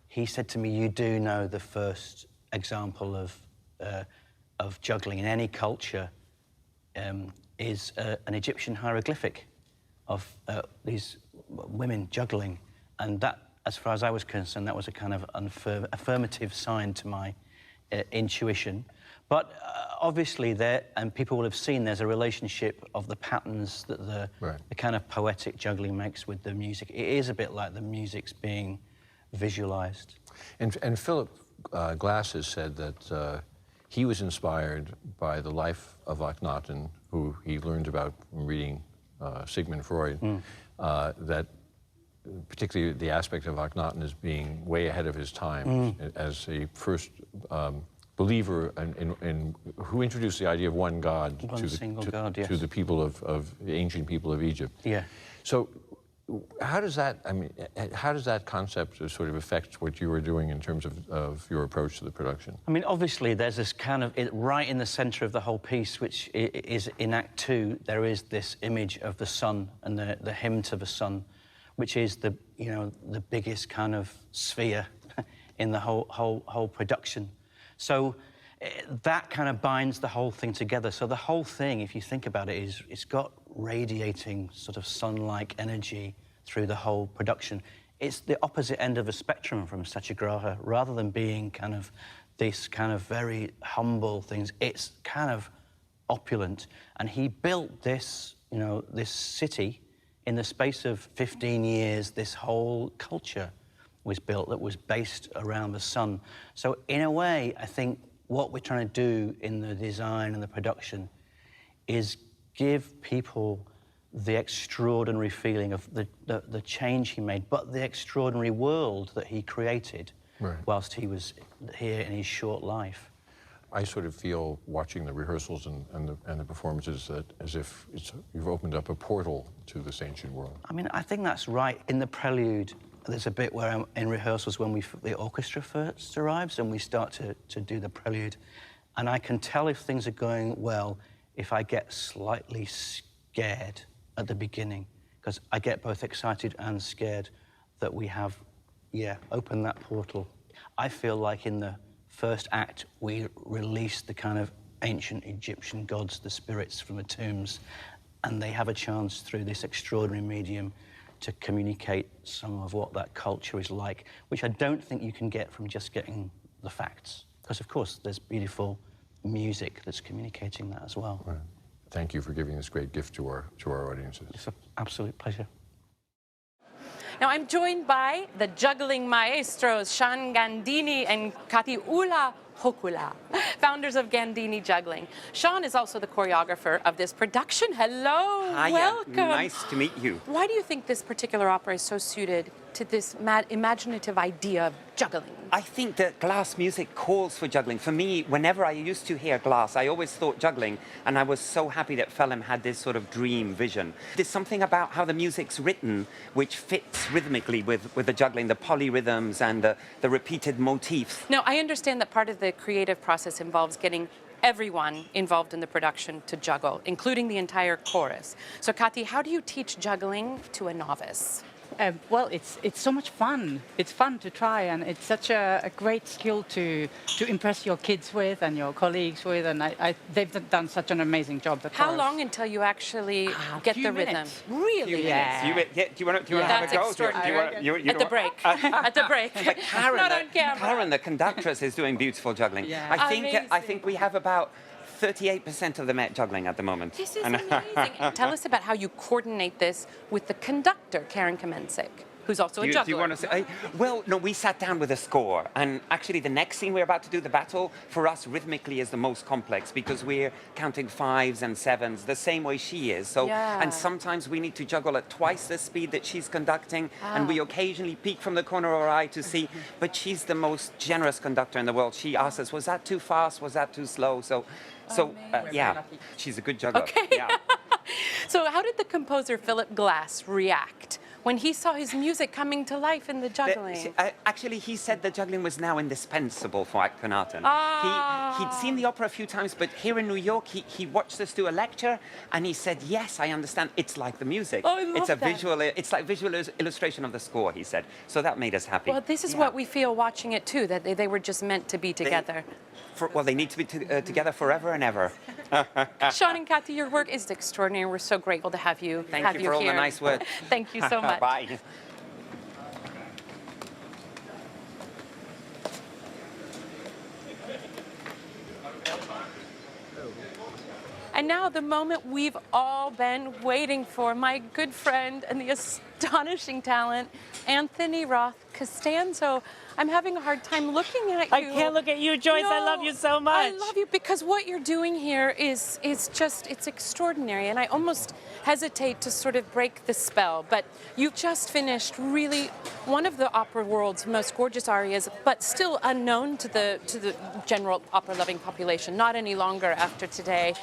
he said to me, you do know the first example of juggling in any culture is an Egyptian hieroglyphic of these women juggling. And that, as far as I was concerned, that was a kind of affirmative sign to my intuition. But obviously there, and people will have seen, there's a relationship of the patterns that the kind of poetic juggling makes with the music. It is a bit like the music's being visualized. And Philip Glass has said that he was inspired by the life of Akhenaten, who he learned about from reading Sigmund Freud, that particularly the aspect of Akhenaten as being way ahead of his time, as a first believer in who introduced the idea of one God, to the people of the ancient people of Egypt. Yeah. So how does that, I mean, how does that concept sort of affect what you were doing in terms of your approach to the production? I mean, obviously, there's this kind of, right in the center of the whole piece, which is in Act 2, there is this image of the sun and the hymn to the sun, which is the, you know, the biggest kind of sphere in the whole production. So that kind of binds the whole thing together. So the whole thing, if you think about it, is it's got radiating sort of sun-like energy through the whole production. It's the opposite end of the spectrum from Satyagraha. Rather than being kind of this kind of very humble things, it's kind of opulent. And he built this, you know, this city in the space of 15 years. This whole culture was built that was based around the sun. So in a way, I think what we're trying to do in the design and the production is give people the extraordinary feeling of the change he made, but the extraordinary world that he created whilst he was here in his short life. I sort of feel watching the rehearsals and the performances that as if you've opened up a portal to this ancient world. I mean, I think that's right. In the prelude, there's a bit where I'm in rehearsals when the orchestra first arrives and we start to do the prelude. And I can tell if things are going well if I get slightly scared at the beginning, because I get both excited and scared that we have, opened that portal. I feel like in the first act, we release the kind of ancient Egyptian gods, the spirits from the tombs, and they have a chance through this extraordinary medium to communicate some of what that culture is like, which I don't think you can get from just getting the facts. Because, of course, there's beautiful music that's communicating that as well. Right. Thank you for giving this great gift to our audiences. It's an absolute pleasure. Now, I'm joined by the juggling maestros, Sean Gandini and Katiula Hokula, founders of Gandini Juggling. Sean is also the choreographer of this production. Hello, Hiya. welcome. Nice to meet you. Why do you think this particular opera is so suited to this imaginative idea of juggling? I think that Glass music calls for juggling. For me, whenever I used to hear Glass, I always thought juggling, and I was so happy that Phelim had this sort of dream vision. There's something about how the music's written which fits rhythmically with the juggling, the polyrhythms and the repeated motifs. Now, I understand that part of the creative process involves getting everyone involved in the production to juggle, including the entire chorus. So, Kati, how do you teach juggling to a novice? Well, it's so much fun. It's fun to try, and it's such a great skill to impress your kids with and your colleagues with, and they've done such an amazing job. The How chorus. long until you actually get few the rhythm? minutes. Really? Yeah. Do you want to have That's a go? extraordinary. At the break. At the break. But Karen, Not on camera. Karen, the conductress, is doing beautiful juggling. Yeah. I think we have about 38% of the Met juggling at the moment. This is amazing. Tell us about how you coordinate this with the conductor, Karen Kamensik, who's also a juggler. Do you want to say? Well, no, we sat down with a score, and actually the next scene we're about to do, the battle, for us rhythmically is the most complex because we're counting 5s and 7s the same way she is. So, Yeah. and sometimes we need to juggle at twice the speed that she's conducting, and we occasionally peek from the corner of our eye to see. But she's the most generous conductor in the world. She asks us, "Was that too fast? Was that too slow?" So yeah, she's a good juggler. Okay. Yeah. So how did the composer Philip Glass react when he saw his music coming to life in the juggling? Actually, he said the juggling was now indispensable for Akhenaten. Ah. He'd seen the opera a few times, but here in New York, he watched us do a lecture, and he said, "Yes, I understand. It's like the music. Oh, I love it's a that. visual. It's like visual illustration of the score." He said. So that made us happy. Well, this is Yeah. what we feel watching it too, that they were just meant to be together. Well, they need to be together forever and ever. Sean and Kathy, your work is extraordinary. We're so grateful to have you Thank you for all the here. nice words. Thank you so much. Bye. And now the moment we've all been waiting for, my good friend and the astonishing talent, Anthony Roth Costanzo. I'm having a hard time looking at you. I can't look at you, Joyce. I love you so much. I love you because what you're doing here is just, it's extraordinary. And I almost hesitate to sort of break the spell, but you've just finished really one of the opera world's most gorgeous arias, but still unknown to the general opera-loving population, not any longer after today.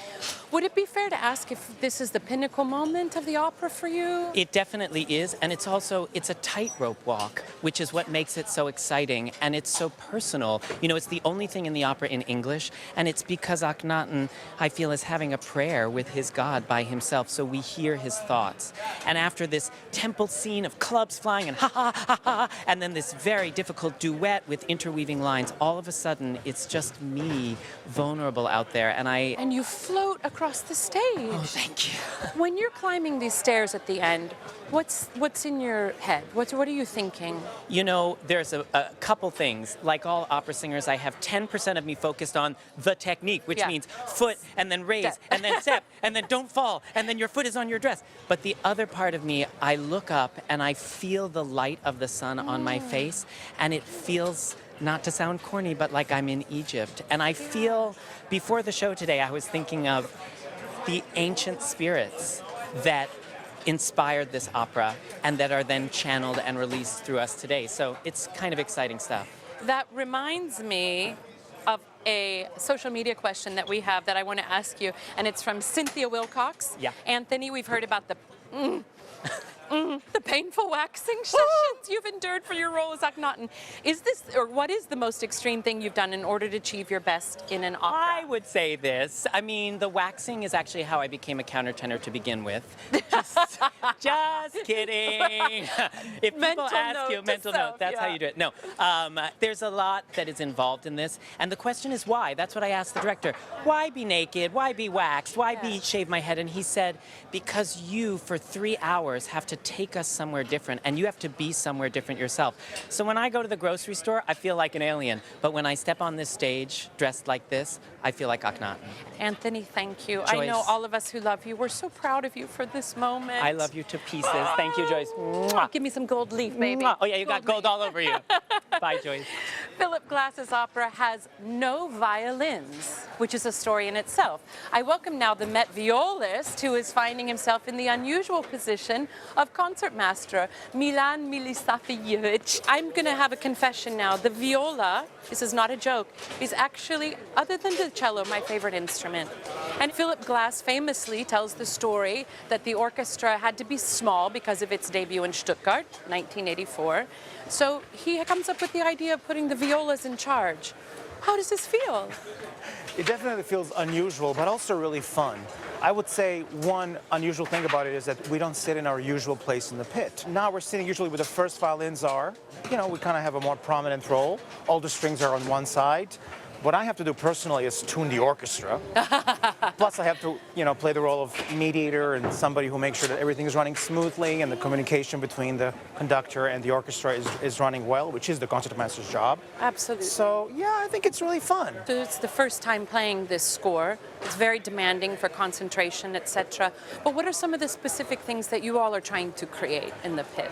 Would it be fair to ask if this is the pinnacle moment of the opera for you? It definitely is, and it's a tightrope walk, which is what makes it so exciting, and it's so personal. You know, it's the only thing in the opera in English, and it's because Akhenaten, I feel, is having a prayer with his God by himself, so we hear his thoughts. And after this temple scene of clubs flying and ha ha ha ha, and then this very difficult duet with interweaving lines, all of a sudden it's just me, vulnerable out there, And you float across the stage. Oh, thank you. When you're climbing these stairs at the end, what's in your head? What are you thinking? You know, there's a couple things. Like all opera singers, I have 10% of me focused on the technique, which Yeah. means foot and then raise Step. and then step and then don't fall and then your foot is on your dress. But the other part of me, I look up and I feel the light of the sun on my face, and it feels, not to sound corny, but like I'm in Egypt. And I feel, before the show today, I was thinking of the ancient spirits that inspired this opera and that are then channeled and released through us today. So it's kind of exciting stuff. That reminds me of a social media question that we have that I want to ask you, and it's from Cynthia Wilcox. Yeah. Anthony, we've heard about the painful waxing sessions you've endured for your role as Akhenaten. Is this, or what is the most extreme thing you've done in order to achieve your best in an opera? I would say this. I mean, the waxing is actually how I became a countertenor to begin with. Just kidding. If Mental people ask note you, to mental self, note, that's how yeah. you do it. No, there's a lot that is involved in this. And the question is why? That's what I asked the director. Why be naked? Why be waxed? Why shave my head? And he said, because you, for 3 hours, have to take us somewhere different, and you have to be somewhere different yourself. So when I go to the grocery store, I feel like an alien. But when I step on this stage dressed like this, I feel like Akhenaten. Anthony, thank you. I know Joyce. all of us who love you, we're so proud of you for this moment. I love you to pieces. Thank you, Joyce. Mwah. Give me some gold leaf, baby. Mwah. Oh yeah, you got gold all over you. Bye, Joyce. Philip Glass's opera has no violins, which is a story in itself. I welcome now the Met violist, who is finding himself in the unusual position of of concertmaster Milan Milisafievich. I'm going to have a confession now. The viola, this is not a joke, is actually, other than the cello, my favorite instrument. And Philip Glass famously tells the story that the orchestra had to be small because of its debut in Stuttgart, 1984. So he comes up with the idea of putting the violas in charge. How does this feel? It definitely feels unusual, but also really fun. I would say one unusual thing about it is that we don't sit in our usual place in the pit. Now we're sitting usually where the first violins are. You know, we kind of have a more prominent role. All the strings are on one side. What I have to do personally is tune the orchestra. Plus I have to, you know, play the role of mediator and somebody who makes sure that everything is running smoothly and the communication between the conductor and the orchestra is running well, which is the concertmaster's job. Absolutely. So, yeah, I think it's really fun. So it's the first time playing this score. It's very demanding for concentration, etc. But what are some of the specific things that you all are trying to create in the pit?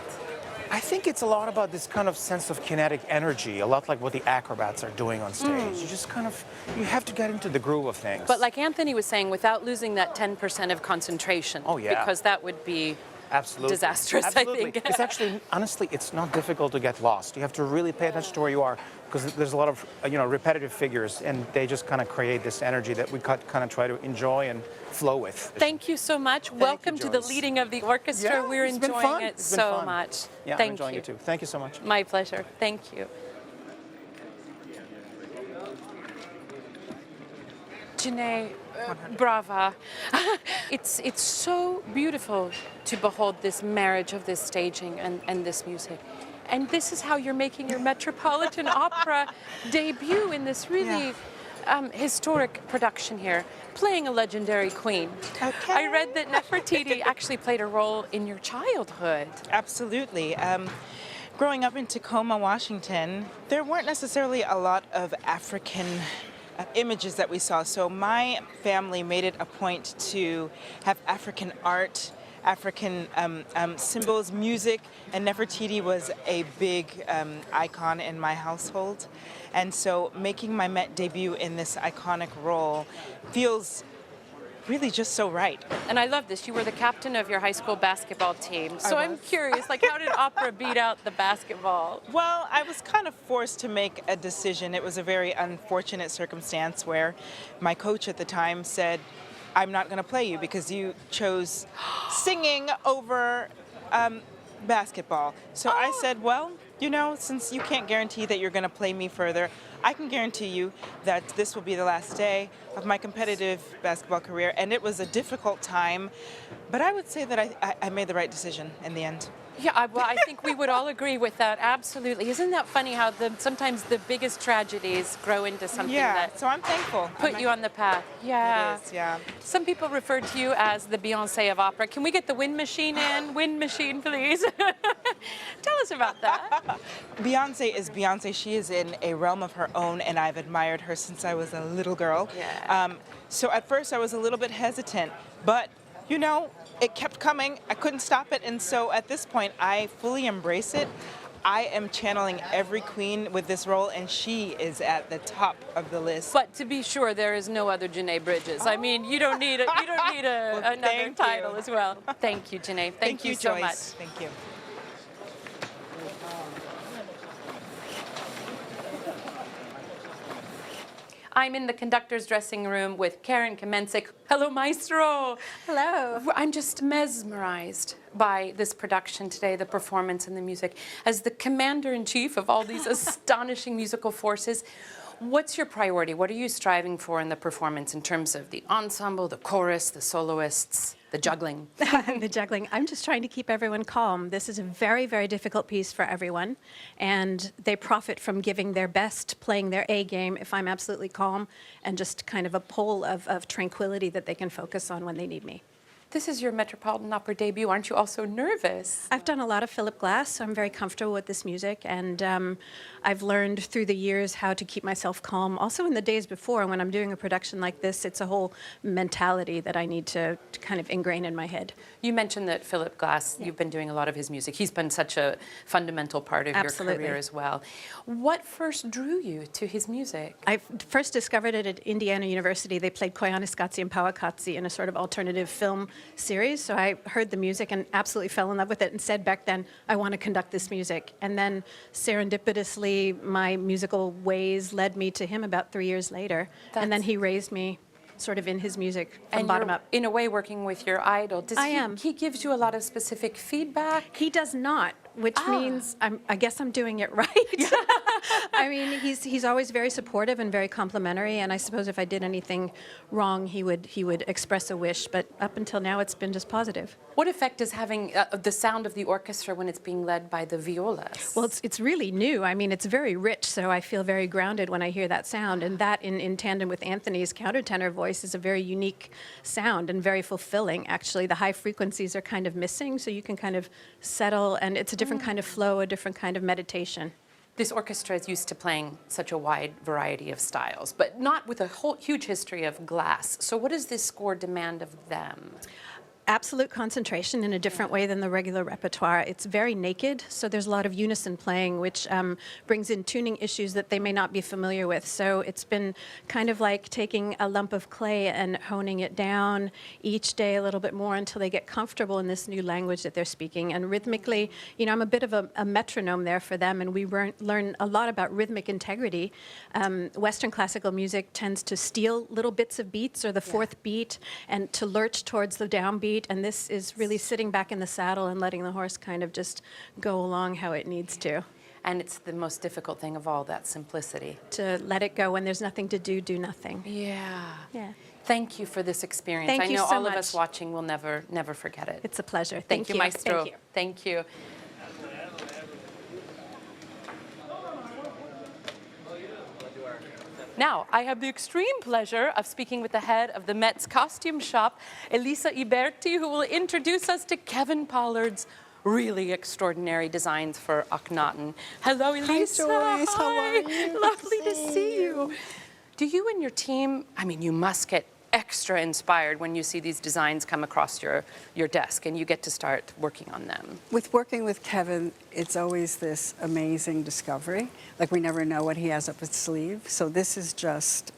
I think it's a lot about this kind of sense of kinetic energy, a lot like what the acrobats are doing on stage. You just kind of, you have to get into the groove of things. But like Anthony was saying, without losing that 10% of concentration. Oh, yeah. Because that would be Absolutely. disastrous, Absolutely. I think. It's actually, honestly, it's not difficult to get lost. You have to really pay attention to where you are because there's a lot of, you know, repetitive figures and they just kind of create this energy that we kind of try to enjoy and flow with. Thank you so much. Welcome to the Joyce. leading of the orchestra. Yeah, We're it's been enjoying fun. it It's been so fun. much. Yeah, Thank I'm enjoying you. it too. Thank you so much. My pleasure. Thank you. Janae, brava. It's so beautiful to behold this marriage of this staging and this music. And this is how you're making your Metropolitan Opera debut in this really historic production here, playing a legendary queen. Okay. I read that Nefertiti actually played a role in your childhood. Absolutely. Growing up in Tacoma, Washington, there weren't necessarily a lot of African images that we saw. So my family made it a point to have African art, African symbols, music, and Nefertiti was a big icon in my household. And so making my Met debut in this iconic role feels really just so right. And I love this. You were the captain of your high school basketball team. So I'm curious, like, how did opera beat out the basketball? Well, I was kind of forced to make a decision. It was a very unfortunate circumstance where my coach at the time said, I'm not going to play you because you chose singing over basketball. So I said, well, you know, since you can't guarantee that you're going to play me further, I can guarantee you that this will be the last day of my competitive basketball career. And it was a difficult time, but I would say that I made the right decision in the end. Yeah, well, I think we would all agree with that. Absolutely. Isn't that funny how sometimes the biggest tragedies grow into something that so I'm thankful. put you on the path? Yeah. It is, yeah. Some people refer to you as the Beyonce of opera. Can we get the wind machine in? Wind machine, please. Tell us about that. Beyonce is Beyonce. She is in a realm of her own, and I've admired her since I was a little girl. Yeah. So at first I was a little bit hesitant, but you know, it kept coming. I couldn't stop it, and so at this point, I fully embrace it. I am channeling every queen with this role, and she is at the top of the list. But to be sure, there is no other Janae Bridges. I mean, you don't need Well, another thank title you. as well. Thank you, Janae. Thank you so Joyce. much. Thank you. I'm in the conductor's dressing room with Karen Kamensik. Hello, Maestro. Hello. I'm just mesmerized by this production today, the performance and the music. As the commander-in-chief of all these astonishing musical forces, what's your priority? What are you striving for in the performance in terms of the ensemble, the chorus, the soloists, the juggling? The juggling. I'm just trying to keep everyone calm. This is a very, very difficult piece for everyone, and they profit from giving their best, playing their A game if I'm absolutely calm, and just kind of a pole of tranquility that they can focus on when they need me. This is your Metropolitan Opera debut. Aren't you also nervous? I've done a lot of Philip Glass, so I'm very comfortable with this music, and I've learned through the years how to keep myself calm. Also in the days before, when I'm doing a production like this, it's a whole mentality that I need to kind of ingrain in my head. You mentioned that Philip Glass, you've been doing a lot of his music. He's been such a fundamental part of your career as well. What first drew you to his music? I first discovered it at Indiana University. They played Koyaanisqatsi and Powakatsi in a sort of alternative film series. So I heard the music and absolutely fell in love with it and said back then, I want to conduct this music. And then serendipitously, my musical ways led me to him about 3 years later. And then he raised me sort of in his music from And bottom you're, up. in a way, working with your idol. I am. He gives you a lot of specific feedback? He does not, which means I guess I'm doing it right. I mean, he's always very supportive and very complimentary, and I suppose if I did anything wrong, he would express a wish. But up until now, it's been just positive. What effect is having the sound of the orchestra when it's being led by the violas? Well, it's really new. I mean, it's very rich, so I feel very grounded when I hear that sound, and that in tandem with Anthony's countertenor voice is a very unique sound and very fulfilling. Actually, the high frequencies are kind of missing, so you can kind of settle, and it's a different kind of flow, a different kind of meditation. This orchestra is used to playing such a wide variety of styles, but not with a whole huge history of glass. So what does this score demand of them? Absolute concentration in a different way than the regular repertoire. It's very naked, so there's a lot of unison playing, which brings in tuning issues that they may not be familiar with. So it's been kind of like taking a lump of clay and honing it down each day a little bit more until they get comfortable in this new language that they're speaking. And rhythmically, you know, I'm a bit of a metronome there for them, and we learn a lot about rhythmic integrity. Western classical music tends to steal little bits of beats or the fourth beat and to lurch towards the downbeat. And this is really sitting back in the saddle and letting the horse kind of just go along how it needs to. And it's the most difficult thing of all, that simplicity. To let it go when there's nothing to do nothing. Yeah. Yeah. Thank you for this experience. Thank I you know so all of us much. watching will never forget it. It's a pleasure. Thank you, Maestro. Thank you. Thank you. Now, I have the extreme pleasure of speaking with the head of the Met's costume shop, Elisa Iberti, who will introduce us to Kevin Pollard's really extraordinary designs for Akhenaten. Hello, Elisa. Hi, Joyce. How are you? Lovely to see you. Do you and your team, I mean, you must get extra inspired when you see these designs come across your desk and you get to start working on them. With working with Kevin, it's always this amazing discovery. Like, we never know what he has up his sleeve. So this is just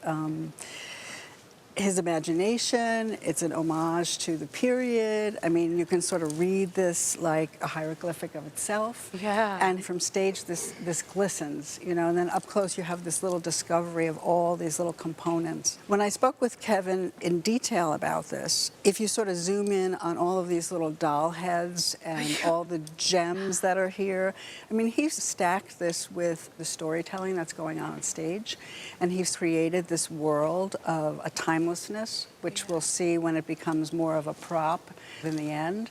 his imagination. It's an homage to the period. I mean, you can sort of read this like a hieroglyphic of itself. Yeah. And from stage, this glistens, you know, and then up close you have this little discovery of all these little components. When I spoke with Kevin in detail about this, if you sort of zoom in on all of these little doll heads and all the gems that are here, I mean, he's stacked this with the storytelling that's going on stage, and he's created this world of a timelessness, which we'll see when it becomes more of a prop in the end.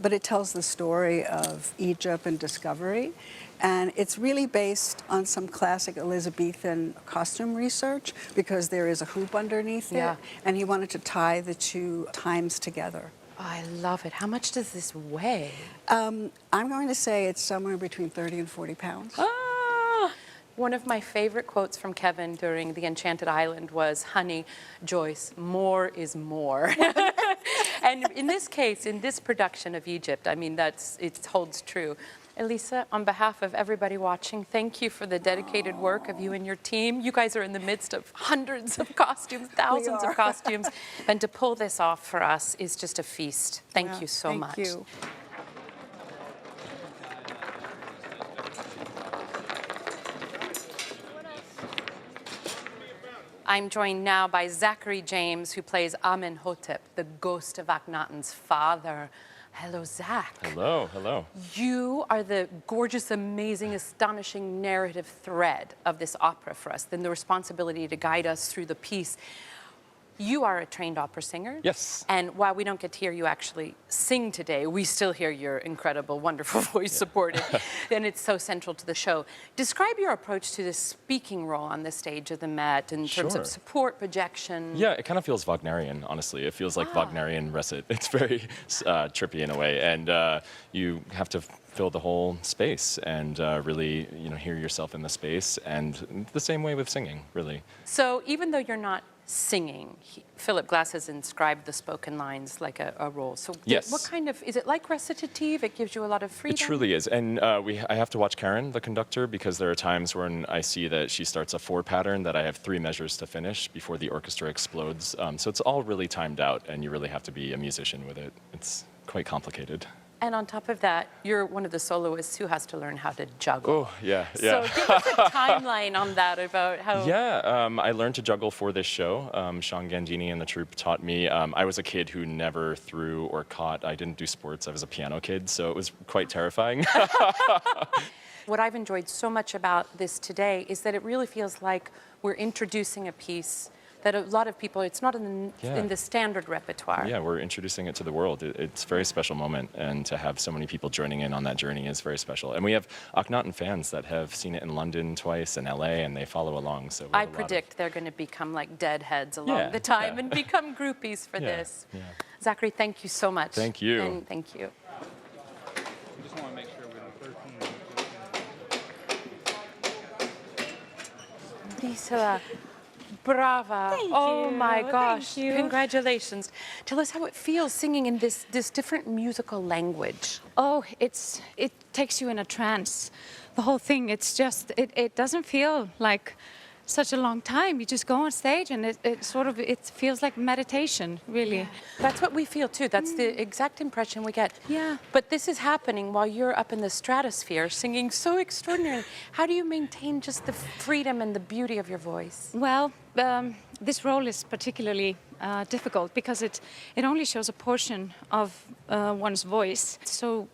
But it tells the story of Egypt and discovery. And it's really based on some classic Elizabethan costume research, because there is a hoop underneath it, and he wanted to tie the two times together. Oh, I love it. How much does this weigh? I'm going to say it's somewhere between 30 and 40 pounds. One of my favorite quotes from Kevin during The Enchanted Island was, "Honey, Joyce, more is more." And in this case, in this production of Egypt, I mean, it holds true. Elisa, on behalf of everybody watching, thank you for the dedicated work of you and your team. You guys are in the midst of hundreds of costumes, thousands of costumes, and to pull this off for us is just a feast. Thank you so much. Thank you. I'm joined now by Zachary James, who plays Amenhotep, the ghost of Akhenaten's father. Hello, Zach. Hello, hello. You are the gorgeous, amazing, astonishing narrative thread of this opera for us, then the responsibility to guide us through the piece. You are a trained opera singer. Yes. And while we don't get to hear you actually sing today, we still hear your incredible, wonderful voice supported. And it's so central to the show. Describe your approach to the speaking role on the stage of the Met in terms of support, projection. Yeah, it kind of feels Wagnerian, honestly. It feels like Wagnerian recit. It's very trippy in a way. And you have to fill the whole space and really, hear yourself in the space. And the same way with singing, really. So even though you're not singing. Philip Glass has inscribed the spoken lines like a role. So Yes. what kind of, is it like recitative? It gives you a lot of freedom? It truly is. And I have to watch Karen, the conductor, because there are times when I see that she starts a 4 pattern that I have 3 measures to finish before the orchestra explodes. So it's all really timed out, and you really have to be a musician with it. It's quite complicated. And on top of that, you're one of the soloists who has to learn how to juggle. Oh, yeah. So give us a timeline on that about how... Yeah, I learned to juggle for this show. Sean Gandini and the troupe taught me. I was a kid who never threw or caught. I didn't do sports. I was a piano kid, so it was quite terrifying. What I've enjoyed so much about this today is that it really feels like we're introducing a piece that a lot of people, it's not in the standard repertoire. Yeah, we're introducing it to the world. It's a very special moment, and to have so many people joining in on that journey is very special. And we have Akhenaten fans that have seen it in London twice, and LA, and they follow along. So I predict they're going to become like deadheads along the time and become groupies for this. Yeah. Zachary, thank you so much. Thank you. And thank you. We just want to make sure we don't 13. Lisa, brava. Oh my gosh. Thank you. Congratulations. Tell us how it feels singing in this different musical language. Oh, it takes you in a trance. The whole thing, it's just, it doesn't feel like such a long time. You just go on stage and it feels like meditation, really. That's what we feel too. That's the exact impression we get. Yeah. But this is happening while you're up in the stratosphere singing so extraordinarily. How do you maintain just the freedom and the beauty of your voice? Well, this role is particularly difficult because it only shows a portion of one's voice. So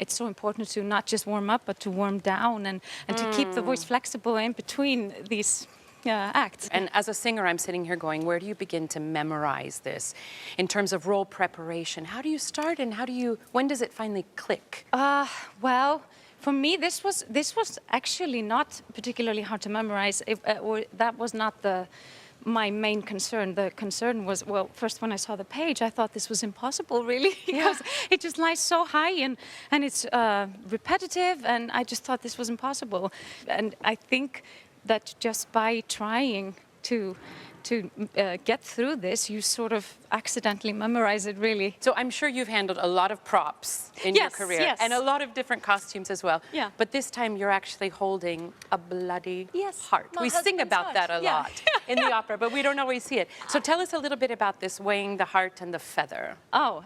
it's so important to not just warm up, but to warm down and to keep the voice flexible in between these acts. And as a singer, I'm sitting here going, where do you begin to memorize this in terms of role preparation? How do you start and when does it finally click? Well, for me, this was actually not particularly hard to memorize, or that was not my main concern. The concern was, well, first when I saw the page, I thought this was impossible, really, because it just lies so high and it's repetitive, and I just thought this was impossible. And I think that just by trying to get through this, you sort of accidentally memorize it, really. So I'm sure you've handled a lot of props in your career, yes. and a lot of different costumes as well. Yeah. But this time you're actually holding a bloody heart. My We sing husband's about heart. that a Yeah. lot in the opera, but we don't always see it. So tell us a little bit about this weighing the heart and the feather. Oh,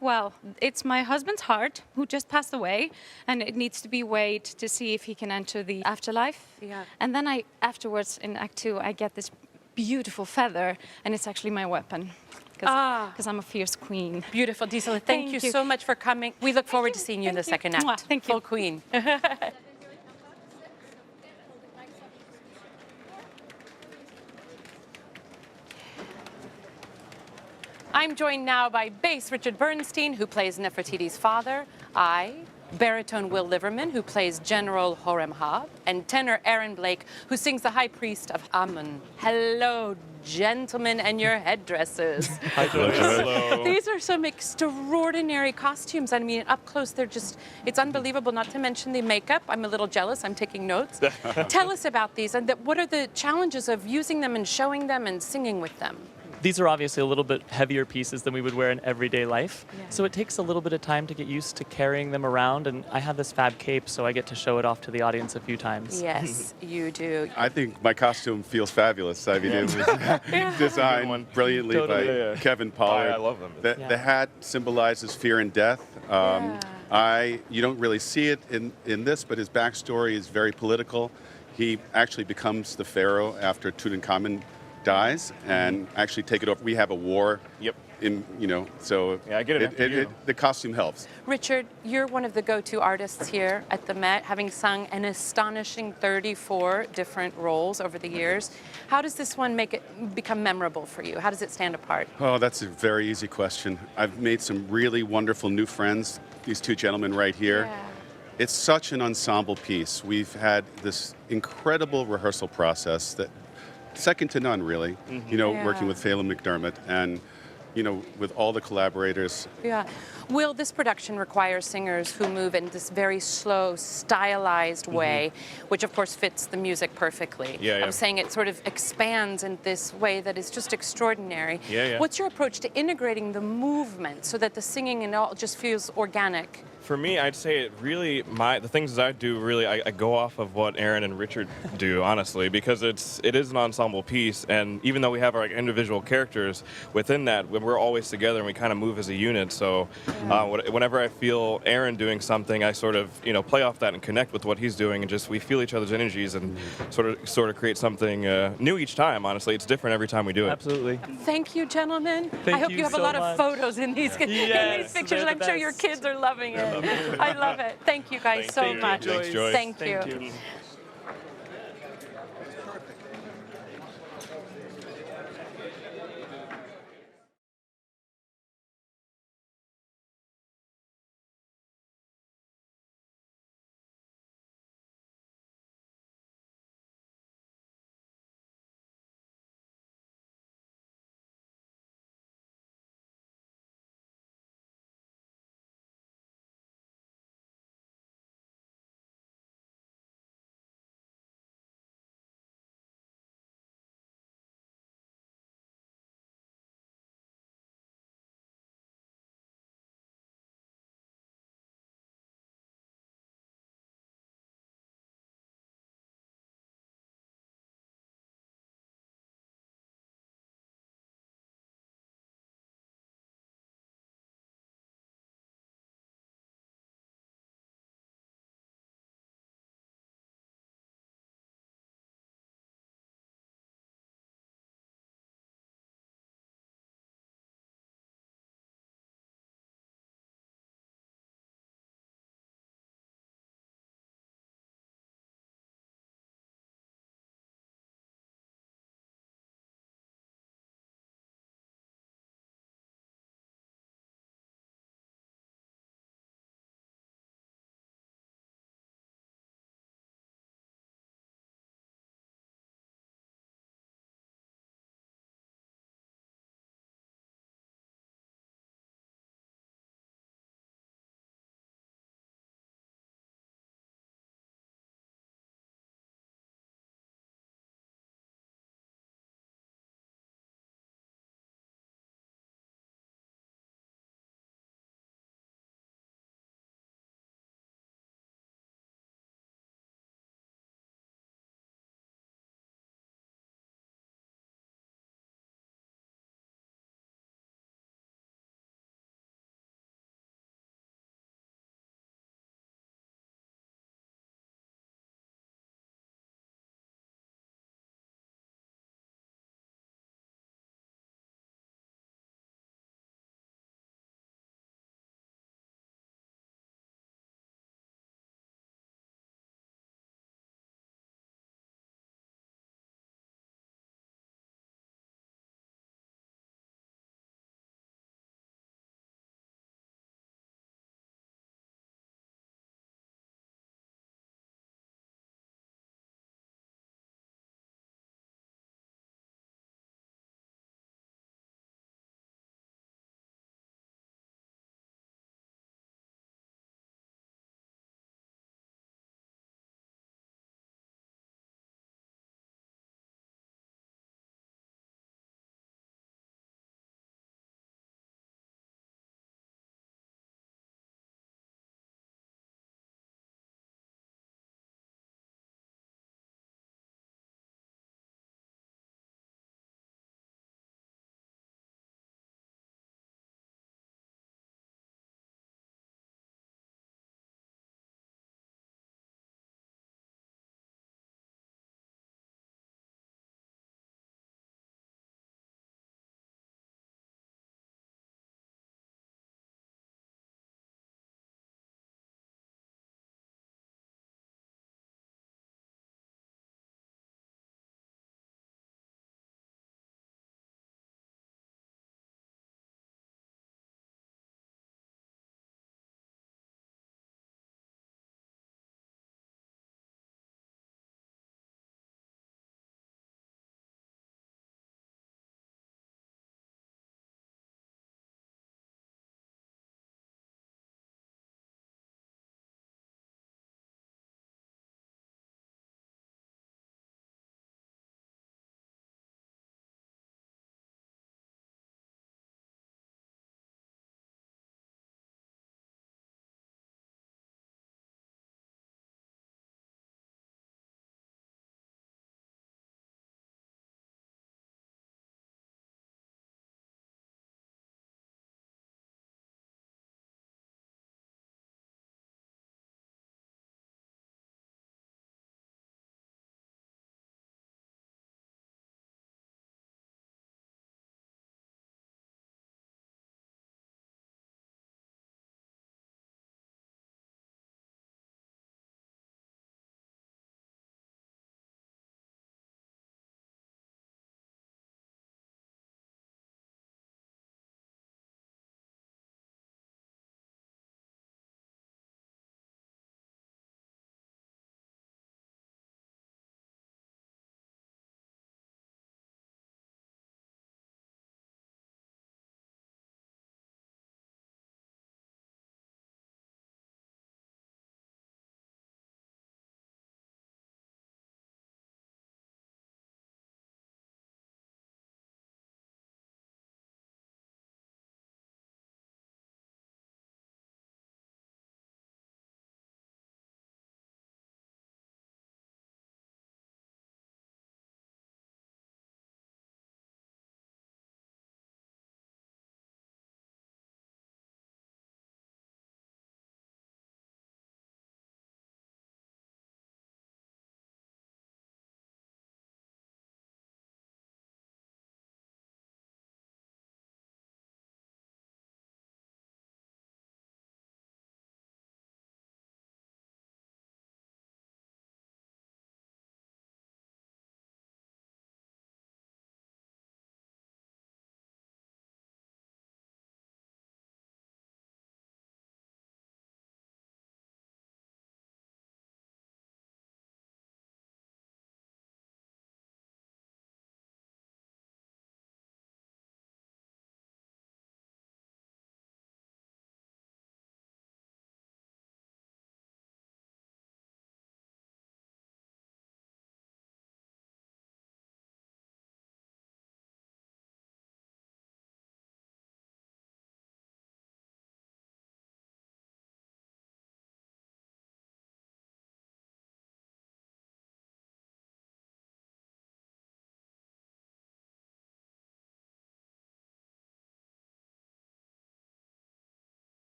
well, it's my husband's heart, who just passed away, and it needs to be weighed to see if he can enter the afterlife. Yeah. And then afterwards, in Act 2, I get this beautiful feather, and it's actually my weapon, because I'm a fierce queen. Beautiful, Gisela. Thank you so much for coming. We look forward to seeing you in the second act. Mwah. Thank you. Full queen. I'm joined now by bass Richard Bernstein, who plays Nefertiti's father. Baritone Will Liverman, who plays General Horemhab, and tenor Aaron Blake, who sings the High Priest of Amun. Hello, gentlemen, and your headdresses. Hi, Hello. These are some extraordinary costumes. I mean, up close, it's unbelievable, not to mention the makeup. I'm a little jealous. I'm taking notes. Tell us about these, and what are the challenges of using them and showing them and singing with them? These are obviously a little bit heavier pieces than we would wear in everyday life. Yeah. So it takes a little bit of time to get used to carrying them around, and I have this fab cape, so I get to show it off to the audience a few times. Yes, you do. I think my costume feels fabulous. I mean, it was designed brilliantly by Kevin Pollard. I love them. The hat symbolizes fear and death. You don't really see it in this, but his backstory is very political. He actually becomes the pharaoh after Tutankhamun dies and actually take it over. We have a war. Yep. So yeah, I get it. The costume helps. Richard, you're one of the go-to artists here at the Met, having sung an astonishing 34 different roles over the years. How does this one become memorable for you? How does it stand apart? Oh, that's a very easy question. I've made some really wonderful new friends. These two gentlemen right here. Yeah. It's such an ensemble piece. We've had this incredible rehearsal process that second to none, really. Yeah. Working with Phelan McDermott, and with all the collaborators. Yeah. Will this production require singers who move in this very slow, stylized way, which of course fits the music perfectly? Yeah. I'm saying it sort of expands in this way that is just extraordinary. Yeah. What's your approach to integrating the movement so that the singing and all just feels organic? For me, I'd say it really, the things that I do really, I go off of what Aaron and Richard do, honestly, because it is an ensemble piece, and even though we have our individual characters within that, we're always together and we kind of move as a unit. So whenever I feel Aaron doing something, I sort of play off that and connect with what he's doing, and we feel each other's energies and sort of create something new each time. Honestly, it's different every time we do it. Absolutely. Thank you, gentlemen. Thank I hope you you have so a lot much. of photos in these Yes, pictures. they're And I'm the sure your best. kids are loving it. I love it. Thank you guys so Thank you. much. Thanks, Joyce. Thank Thank you. you.